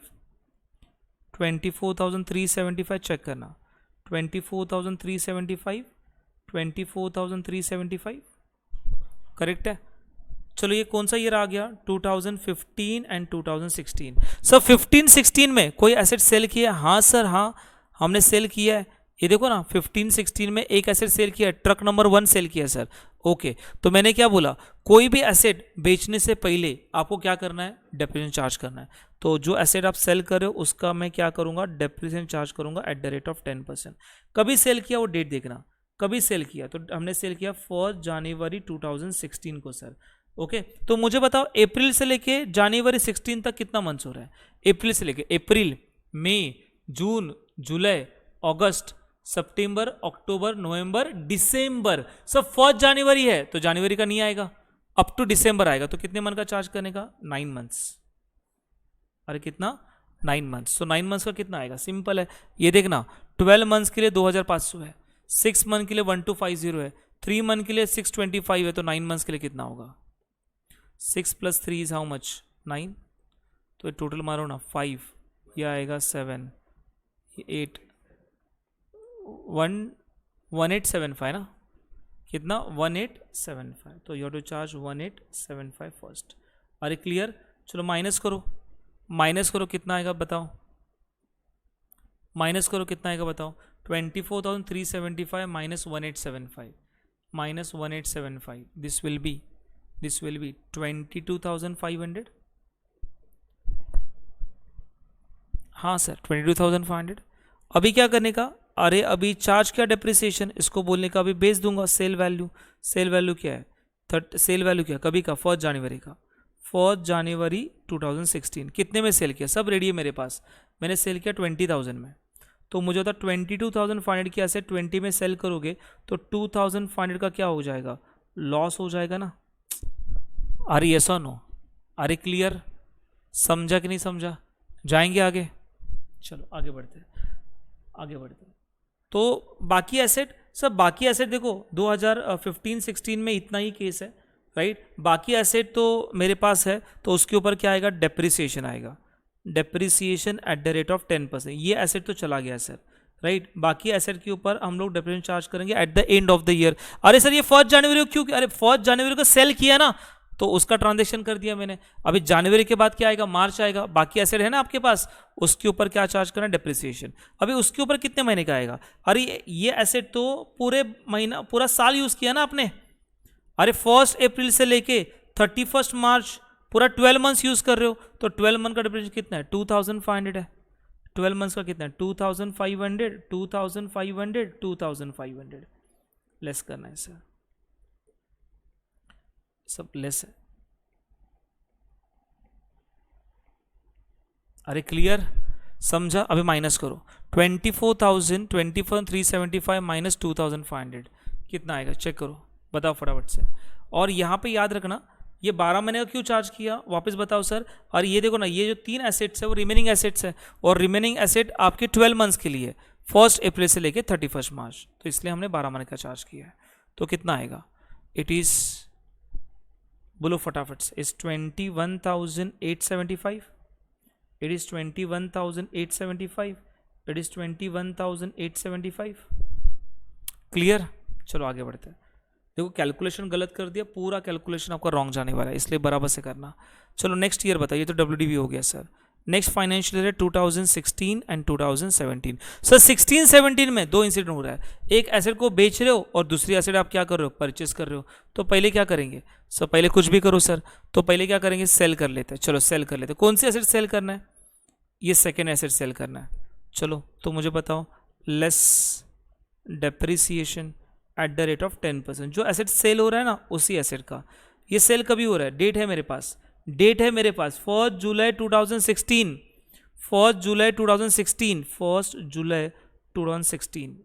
S1: 24,375 check करना, 24,375, 24,375 करेक्ट है। चलो ये कौन सा ईयर आ गया, 2015 एंड 2016। सर 15-16 में कोई एसेट सेल किया, हाँ सर हाँ हमने सेल किया है, ये देखो ना 15-16 में एक एसेट सेल किया है, ट्रक नंबर 1 सेल किया सर। ओके तो मैंने क्या बोला, कोई भी एसेट बेचने से पहले आपको क्या करना है, डेप्रिसिएशन चार्ज करना है। तो जो एसेट आप सेल कर रहे हो उसका मैं क्या करूंगा, डेप्रिसिएशन चार्ज करूंगा एट द रेट ऑफ 10%। कभी सेल किया वो डेट देखना, कभी सेल किया, तो हमने सेल किया 1 जनवरी 2016 को सर। ओके तो मुझे बताओ अप्रैल से लेके जनवरी 16 तक कितना मंथ्स हो रहा है, अप्रैल से लेके अप्रैल, मई, जून, जुलाई, अगस्त, सितंबर, अक्टूबर, नवंबर, दिसंबर। सब 1 जनवरी है तो जनवरी का नहीं आएगा, अप टू दिसंबर आएगा, तो कितने मंथ का चार्ज करने का, 9 मंथ्स। अरे कितना, 9 मंथ्स। तो 9 मंथ्स का कितना आएगा, सिंपल है, ये देखना 12 मंथ्स के लिए 2,500 है, 6 मंथ के लिए 1,250 है, 3 मंथ के लिए 625 है, तो 9 मंथ्स के लिए कितना होगा, 6 + 3 इज हाउ मच, 9। तो ये टोटल मारो ना 5, यह आएगा 7, 8, 1875 ना, कितना 1875। तो you have to charge 1875 first. अरे क्लियर। चलो माइनस करो, माइनस करो कितना आएगा बताओ, माइनस करो कितना आएगा बताओ, 24,375 minus 1875, minus 1875, this will be 22,500। हाँ सर 22,500। अभी क्या करने का, अरे अभी चार्ज क्या डेप्रिसिएशन, इसको बोलने का अभी बेच दूंगा सेल वैल्यू। सेल वैल्यू क्या है, सेल वैल्यू क्या, कभी का 1 जनवरी का, 1 जनवरी 2016। कितने में सेल किया, सब रेडी है मेरे पास, मैंने सेल किया 20,000 में। तो मुझे होता 22,500 की एसेट 20 में सेल करोगे तो 2,500 का क्या हो जाएगा, लॉस हो जाएगा ना। अरे यस और नो, अरे क्लियर, समझा कि नहीं समझा, जाएंगे आगे। चलो आगे बढ़ते हैं, आगे बढ़ते हैं। तो बाकी एसेट, सब बाकी एसेट देखो 2015-16 में इतना ही केस है राइट। बाकी एसेट तो मेरे पास है, तो उसके ऊपर क्या आएगा, डेप्रिसिएशन आएगा, depreciation at the rate of 10%। ये एसेट तो चला गया सर राइट। बाकी एसेट के ऊपर हम लोग डेप्रिसिएशन चार्ज करेंगे eight the end of the year. अरे सर ये 1 जनवरी को क्यों, अरे 1 जनवरी को सेल किया ना, तो उसका ट्रांजेक्शन कर दिया मैंने। अभी जनवरी के बाद क्या आएगा, मार्च आएगा, बाकी एसेट है ना आपके पास, उसके ऊपर क्या चार्ज करना, डेप्रिसिएशन। अभी उसके ऊपर कितने महीने का आएगा, अरे ये एसेट तो पूरे महीना पूरा साल यूज किया ना आपने। अरे 1 अप्रैल से लेके 31 मार्च पूरा 12 मंथ्स यूज कर रहे हो, तो 12 मंथ का डेप्रिसिएशन कितना है, 2500 है। 12 मंथ्स का कितना है, 2500, 2500, 2500 लेस करना है सर, सब लेस है। अरे क्लियर, समझा। अभी माइनस करो, 24,000, 24,375 माइनस 2,500 कितना आएगा, चेक करो, बताओ फटाफट से। और यहाँ पे याद रखना ये 12 महीने का क्यों चार्ज किया, वापस बताओ सर। और ये देखो ना, ये जो 3 एसेट्स है वो रिमेनिंग एसेट्स है, और रिमेनिंग एसेट आपके 12 मंथ्स के लिए 1 अप्रैल से लेके 31 मार्च, तो इसलिए हमने 12 महीने का चार्ज किया है। तो कितना आएगा, इट इज, बोलो फटाफट से, is 21,875, it is 21,875, it is 21,875। Clear, चलो आगे बढ़ते हैं। देखो कैलकुलेशन गलत कर दिया, पूरा कैलकुलेशन आपका रॉन्ग जाने वाला है, इसलिए बराबर से करना। चलो नेक्स्ट ईयर बताइए, तो WDV हो गया sir. Next financial year 2016 and 2017। Sir 16-17 में 2 इंसिडेंट हो रहा है, एक एसेट को बेच रहे हो और दूसरी एसेट आप क्या कर रहे हो, परचेस कर रहे हो। तो पहले क्या करेंगे सर, पहले कुछ भी करो सर, तो पहले क्या करेंगे, सेल कर लेते हैं। चलो सेल कर लेते हैं, कौन सी एसेट सेल करना है, ये सेकेंड एसेट सेल करना है। चलो तो मुझे बताओ, less depreciation at the rate of 10%। जो एसेट सेल हो रहा है ना, उसी एसेट का, ये सेल कभी हो रहा है, डेट है मेरे पास, डेट है मेरे पास 1 जुलाई 2016, 1 जुलाई 2016, 1 जुलाई 2016,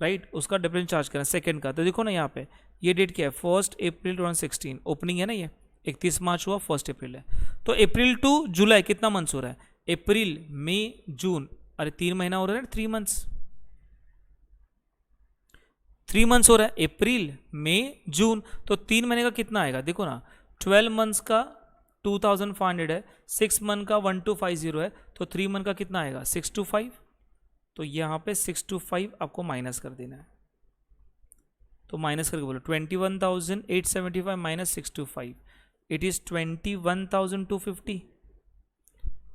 S1: राइट। उसका डिफरेंस चार्ज करना सेकंड का। तो देखो ना यहाँ पे ये डेट क्या है, 1 अप्रैल 2016, ओपनिंग है ना, ये 31 मार्च हुआ, 1 अप्रैल है। तो अप्रैल टू जुलाई कितना मंथ्स हो रहा है, अप्रैल मई जून, अरे 3 महीना हो रहा है, 3 मंथ्स, 3 मंथ्स हो रहा है, अप्रैल मई जून, तो 3 महीने का कितना आएगा, देखो ना, 12 मंथ्स का 2500 है, 6 मंथ का 1250 है, तो 3 मंथ का कितना आएगा, 625। तो यहाँ पे 625 आपको माइनस कर देना है, तो माइनस करके बोलो 21,875 माइनस 625, इट इज 21,250।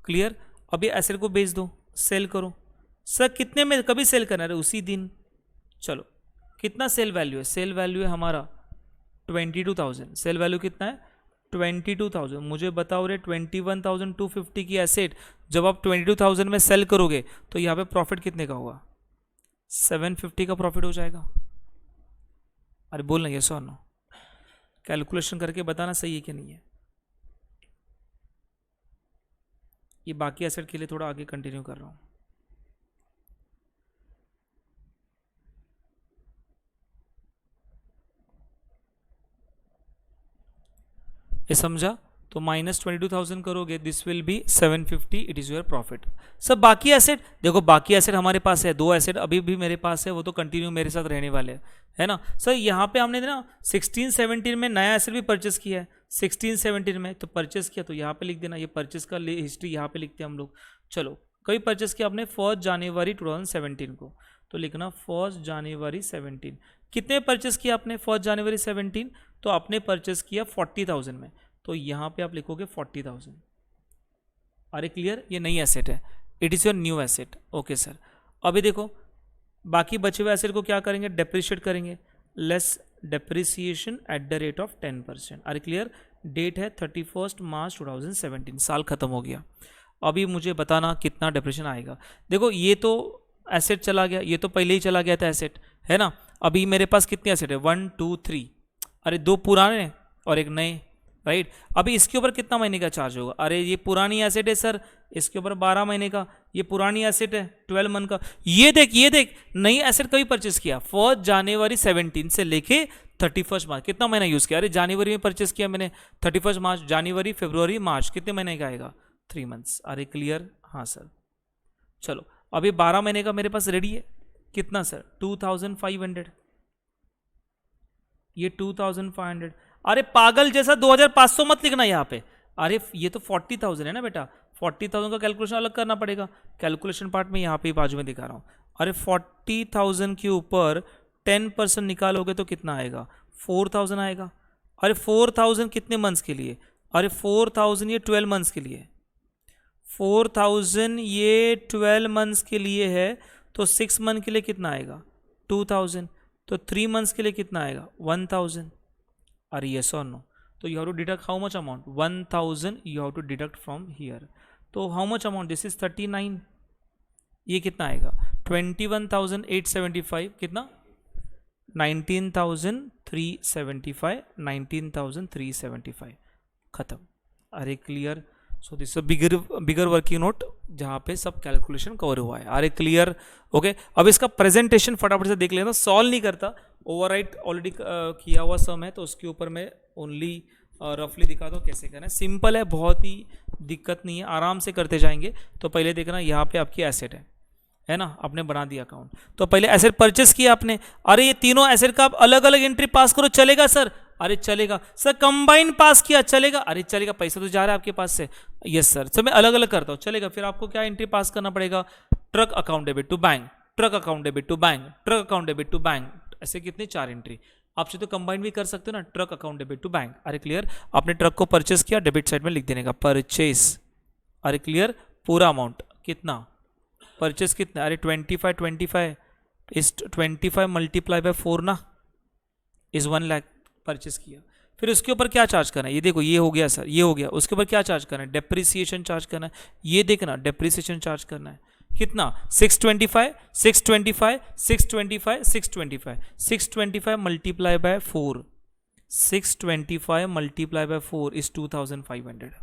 S1: क्लियर। अभी एसेट को बेच दो, सेल करो। सर कितने में, कभी सेल करना है, उसी दिन। चलो कितना सेल वैल्यू है, सेल वैल्यू है हमारा 22,000, सेल वैल्यू कितना है 22,000। मुझे बताओ रे 21,250 की एसेट जब आप 22,000 में सेल करोगे तो यहाँ पे प्रॉफिट कितने का होगा, 750 का प्रॉफिट हो जाएगा। अरे बोलना ये सो नो, कैलकुलेशन करके बताना सही है कि नहीं है। ये बाकी एसेट के लिए थोड़ा आगे कंटिन्यू कर रहा हूँ। ये समझा, तो माइनस 22,000 करोगे, this will be 750, it is your profit. सब बाकी एसेट देखो, बाकी एसेट हमारे पास है, 2 एसेट अभी भी मेरे पास है, वो तो कंटिन्यू मेरे साथ रहने वाले हैं, है ना। सर यहाँ पे हमने ना 16-17 में नया एसेट भी परचेस किया है, 16-17 में तो परचेस किया, तो यहाँ पे लिख देना, ये परचेस का हिस्ट्री यहाँ पे लिखते हैं हम लोग। चलो कभी परचेस किया आपने, 1 जनवरी 2017 को, तो लिखना 1 जनवरी 17। कितने परचेस किया आपने 1 जनवरी 17, तो आपने परचेस किया 40,000 में, तो यहाँ पे आप लिखोगे 40,000। अरे क्लियर, ये नई एसेट है, it is your new asset. Okay sir. अभी देखो बाकी बचे हुए एसेट को क्या करेंगे, डेप्रिशिएट करेंगे, less depreciation at the rate of 10%। अरे क्लियर, डेट है 31 मार्च 2017, साल खत्म हो गया। अभी मुझे बताना कितना डेप्रिसिएशन आएगा। देखो ये तो एसेट चला गया, ये तो पहले ही चला गया था एसेट, है ना। अभी मेरे पास कितने एसेट है, 1 2 3, अरे 2 पुराने और एक नए, राइट। अभी इसके ऊपर कितना महीने का चार्ज होगा, अरे ये पुरानी एसेट है सर, इसके ऊपर 12 महीने का, ये पुरानी एसेट है 12 मंथ का। ये देख नई एसेट कभी परचेस किया, 1 जनवरी 17 से लेके 31 मार्च, कितना महीना यूज किया, अरे जनवरी में परचेस किया मैंने, 31 मार्च, जनवरी फरवरी मार्च, कितने महीने का आएगा, 3 मंथ्स। अरे क्लियर, हाँ सर। चलो अभी 12 महीने का मेरे पास रेडी है, कितना सर, 2,500, ये 2,500। अरे पागल जैसा 2,500 मत लिखना यहाँ पे, अरे ये तो 40,000 है ना बेटा, 40,000 का कैलकुलेशन अलग करना पड़ेगा। कैलकुलेशन पार्ट में यहाँ पे बाजू में दिखा रहा हूँ, अरे 40,000 के ऊपर 10% निकालोगे तो कितना आएगा? 4,000 आएगा। अरे 4,000 कितने मंथ्स के लिए? अरे 4,000 ये 12 मंथ्स के लिए। 4,000 ये 12 मंथ्स के लिए है, तो 6 मंथ के लिए कितना आएगा? 2,000। तो 3 मंथ्स के लिए कितना आएगा? 1,000। अरे यस और नो? तो you have to deduct how much amount? 1,000 you have to deduct from here. तो how much amount? This is 39। ये कितना आएगा? 21,875। कितना? 19,375। 19,375 खत्म। अरे clear? So this bigger working note जहाँ पे सब कैलकुलेशन कवर हुआ है। अरे क्लियर? ओके, अब इसका प्रेजेंटेशन फटाफट से देख लेना। सॉल्व नहीं करता, ओवरराइट ऑलरेडी किया हुआ सम है, तो उसके ऊपर मैं ओनली रफली दिखा दो कैसे करना है। सिंपल है, बहुत ही दिक्कत नहीं है, आराम से करते जाएंगे। तो पहले देखना, यहाँ पे आपकी एसेट है ना, आपने बना दिया अकाउंट। तो पहले एसेट परचेस किया आपने। अरे ये तीनों एसेट का आप अलग अलग एंट्री पास करो, चलेगा सर? अरे चलेगा सर। कंबाइन पास किया, चलेगा? अरे चलेगा, पैसा तो जा रहा है आपके पास से। Yes sir. मैं अलग अलग करता हूँ, चलेगा। फिर आपको क्या एंट्री पास करना पड़ेगा? Truck account debit to bank, truck account debit to bank, truck account debit to bank. ऐसे कितने? 4 एंट्री। आपसे तो कंबाइन भी कर सकते हो ना, truck account debit to bank. अरे क्लियर? आपने ट्रक को परचेस किया, डेबिट साइड में लिख देने का परचेस। अरे क्लियर? पूरा अमाउंट कितना? परचेस कितना? अरे 25 इस 25 मल्टीप्लाई बाय 4 ना, इस 1 लाख परचेस किया। फिर उसके ऊपर क्या चार्ज करना है? ये देखो, ये हो गया सर, ये हो गया। उसके ऊपर क्या चार्ज करना है? डेप्रिसिएशन चार्ज करना है। ये देखना, डेप्रिसिएशन चार्ज करना है। कितना? 625 625 625 625 625 multiply by 4। 625 multiply by 4 is 2,500।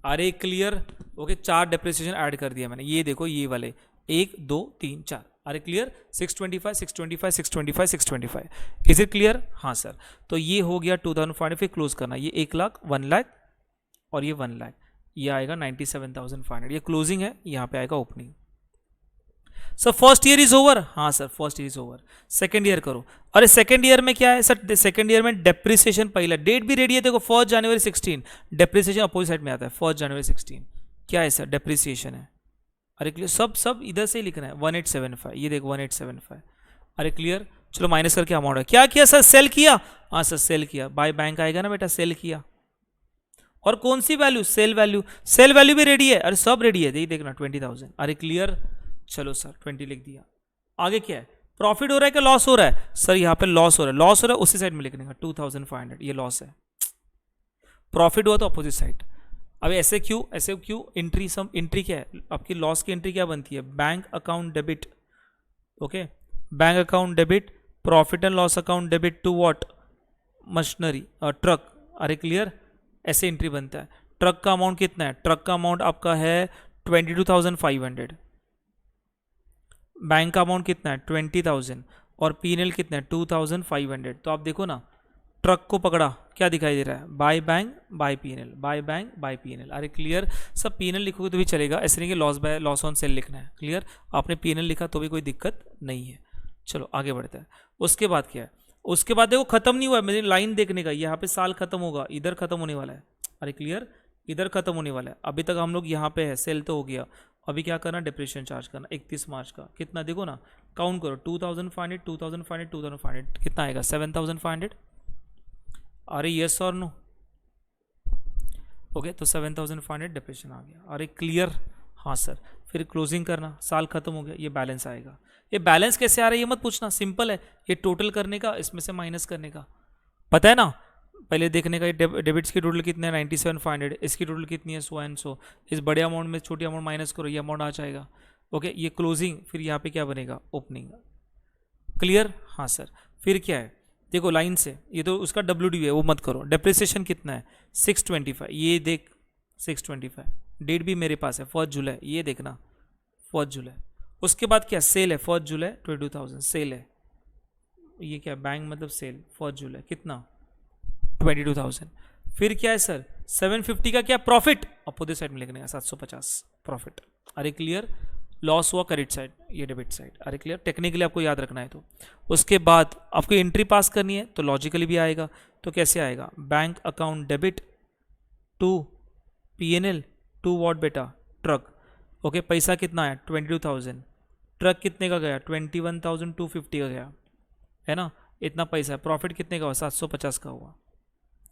S1: अरे क्लियर? ओके, 4 डेप्रिसिएशन ऐड कर दिया मैंने। ये देखो, ये वाले 1 2 3 4। अरे क्लियर? 625 625 625 625। Is it clear? हाँ सर। तो ये हो गया 2,500। फिर क्लोज करना, ये 1 लाख, 1 लाख और ये 1 लाख, ये आएगा 97,500। ये क्लोजिंग है, यहाँ पे आएगा opening. Sir first year is over? हाँ sir, first year is over. Second year करो। अरे सेकेंड ईयर में क्या है सर? सेकेंड ईयर में डेप्रिसिएशन पहला, डेट भी रेडी है, देखो 1 जनवरी 16। डेप्रिसिएशन अपोजिट साइड में आता है, 1 जनवरी 16। क्या है सर? डेप्रिसिएशन है। अरे क्लियर? सब इधर से ही लिखना है। 1875, ये देखो 1875। अरे क्लियर? चलो माइनस करके अमाउंट है। क्या किया सर? सेल किया? हाँ सर, सेल किया। बाय बैंक आएगा ना बेटा, सेल किया। और कौन सी वैल्यू? Sale value. सेल वैल्यू भी रेडी है। अरे सब रेडी है, देखना 20,000। अरे क्लियर? चलो सर 20 लिख दिया। आगे क्या है? प्रॉफिट हो रहा है कि लॉस हो रहा है? सर यहाँ पे लॉस हो रहा है। लॉस हो रहा है, उसी साइड में लिखने का 2,500। ये लॉस है। प्रॉफिट हुआ तो अपोजिट साइड। अब ऐसे क्यों? एंट्री सम एंट्री क्या है आपकी? लॉस की एंट्री क्या बनती है? Bank account debit. Okay, bank account debit, profit and loss account debit to what? Machinery और ट्रक। अरे क्लियर? ऐसे एंट्री बनता है। ट्रक का अमाउंट कितना है? ट्रक का अमाउंट आपका है 22,500। बैंक का अमाउंट कितना है? 20,000। और पीएनएल कितना है? 2,500। तो आप देखो ना, ट्रक को पकड़ा, क्या दिखाई दे रहा है? By bank by PNL, by bank by PNL. अरे क्लियर? सब पीएनएल लिखोगे तो भी चलेगा, ऐसे नहीं कि लॉस ऑन सेल लिखना है। क्लियर? आपने पीएनएल लिखा तो भी कोई दिक्कत नहीं है। चलो आगे बढ़ते हैं। उसके बाद क्या है? उसके बाद देखो, खत्म नहीं हुआ है, मेरी लाइन देखने का। यहाँ पे साल खत्म होगा, इधर खत्म होने वाला है। अरे क्लियर? इधर खत्म होने वाला है। अभी तक हम लोग यहाँ पे है, सेल तो हो गया। अभी क्या करना? डिप्रेशन चार्ज करना 31 मार्च का। कितना देखो ना, काउंट करो। 2,500 2,500 2,500 कितना आएगा? 7,500। अरे यस और नो? ओके, तो 7,500 डिप्रेशन आ गया। अरे क्लियर? हाँ सर। फिर क्लोजिंग करना, साल खत्म हो गया, ये बैलेंस आएगा। ये बैलेंस कैसे आ रहा है ये मत पूछना, सिंपल है। ये टोटल करने का, इसमें से माइनस करने का, पता है ना? पहले देखने का, डेबिट्स की टोटल कितने हैं? 97,500। इसकी टोटल कितनी है? So and so. इस बड़े अमाउंट में छोटी अमाउंट माइनस करो, ये अमाउंट आ जाएगा। ओके, ये क्लोजिंग। फिर यहाँ पे क्या बनेगा? ओपनिंग। क्लियर? हाँ सर। फिर क्या है? देखो लाइन से, ये तो उसका WD है, वो मत करो। डेप्रिसिएशन कितना है? 625। ये देख 625। डेट भी मेरे पास है 1 जुलाई, ये देखना 1 जुलाई। उसके बाद क्या? सेल है 1 जुलाई 22,000 सेल है। ये क्या? बैंक मतलब सेल 1 जुलाई कितना? 22,000। फिर क्या है सर? 750 का क्या? प्रॉफिट। अपोजिट साइड में लिखने का 750 प्रॉफिट। अरे क्लियर? लॉस हुआ क्रेडिट साइड, ये डेबिट साइड। अरे क्लियर? टेक्निकली आपको याद रखना है। तो उसके बाद आपको एंट्री पास करनी है, तो लॉजिकली भी आएगा। तो कैसे आएगा? Bank account debit to PNL to what बेटा? ट्रक। ओके, पैसा कितना है? 22,000। ट्रक कितने का गया, 21,250 का गया, है ना, इतना पैसा है। प्रॉफिट कितने का हुआ, 750 का हुआ।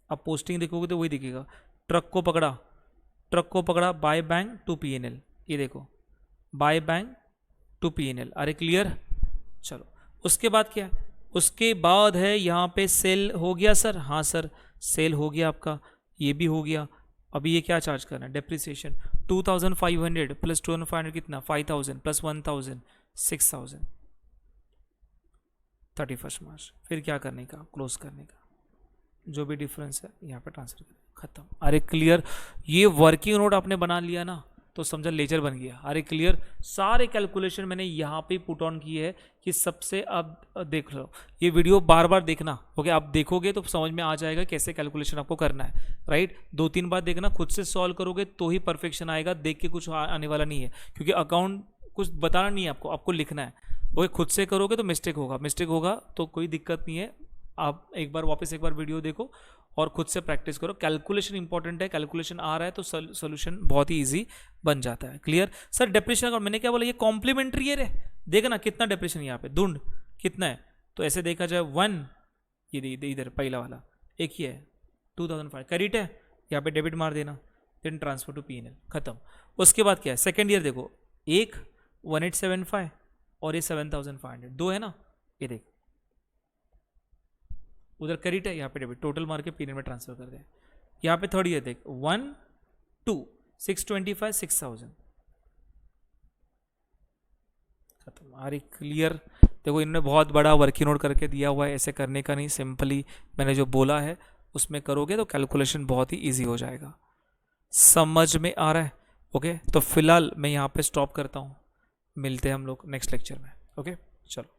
S1: अब पोस्टिंग देखोगे तो वही दिखेगा। ट्रक को पकड़ा, बाय बैंक टू पीएनएल, ये देखो बाय बैंक टू पीएनएल। अरे क्लियर, चलो उसके बाद क्या है, उसके बाद है यहाँ पे सेल हो गया सर, हाँ सर सेल हो गया आपका, ये भी हो गया। अभी ये क्या चार्ज करना है, डेप्रिसिएशन 2500 प्लस 2500 कितना, 5000 प्लस 1000 6000, 31 मार्च। फिर क्या करने का, क्लोज करने का, जो भी डिफरेंस है यहाँ पे ट्रांसफर कर, खत्म। अरे क्लियर, ये वर्किंग नोट आपने बना लिया ना तो समझा लेजर बन गया। अरे क्लियर, सारे कैलकुलेशन मैंने यहाँ पे पुट ऑन किए है कि सबसे, अब देख लो ये वीडियो बार बार देखना, ओके, आप देखोगे तो समझ में आ जाएगा कैसे कैलकुलेशन आपको करना है, राइट। 2-3 बार देखना, खुद से सॉल्व करोगे तो ही परफेक्शन आएगा, देख के कुछ आने वाला नहीं है, क्योंकि अकाउंट कुछ बताना नहीं है आपको, आपको लिखना है। ओके, खुद से करोगे तो मिस्टेक होगा तो कोई दिक्कत नहीं है। आप एक बार वापस एक बार वीडियो देखो और खुद से प्रैक्टिस करो। कैलकुलेशन इंपॉर्टेंट है, कैलकुलेशन आ रहा है तो सोल्यूशन बहुत ही इजी बन जाता है। क्लियर सर, डेप्रिसिएशन अकाउंट मैंने क्या बोला, ये कॉम्प्लीमेंट्री है रे, देखा ना कितना डेप्रिसिएशन यहाँ पे, धुंड कितना है, तो ऐसे देखा जाए 1, ये इधर पहला वाला एक ही है 2005, क्रेडिट है, यहाँ पे डेबिट मार देना, देन ट्रांसफर टू पीएनएल, खत्म। उसके बाद क्या है, सेकेंड ईयर देखो, एक 1875 और ये 7500, दो है ना, ये देख उधर क्रेडिट है, यहाँ पे डेबिट, टोटल मार के पीरियड में ट्रांसफर कर दे। यहाँ पे थर्ड ईयर देख 1 2 625 6000, खत्म। अरे क्लियर, देखो इन्होंने बहुत बड़ा वर्किंग नोट करके दिया हुआ है, ऐसे करने का नहीं, सिंपली मैंने जो बोला है उसमें करोगे तो कैलकुलेशन बहुत ही ईजी हो जाएगा। समझ में आ रहा है? ओके, तो फिलहाल मैं यहाँ पे स्टॉप करता हूँ, मिलते हैं हम लोग नेक्स्ट लेक्चर में। ओके चलो।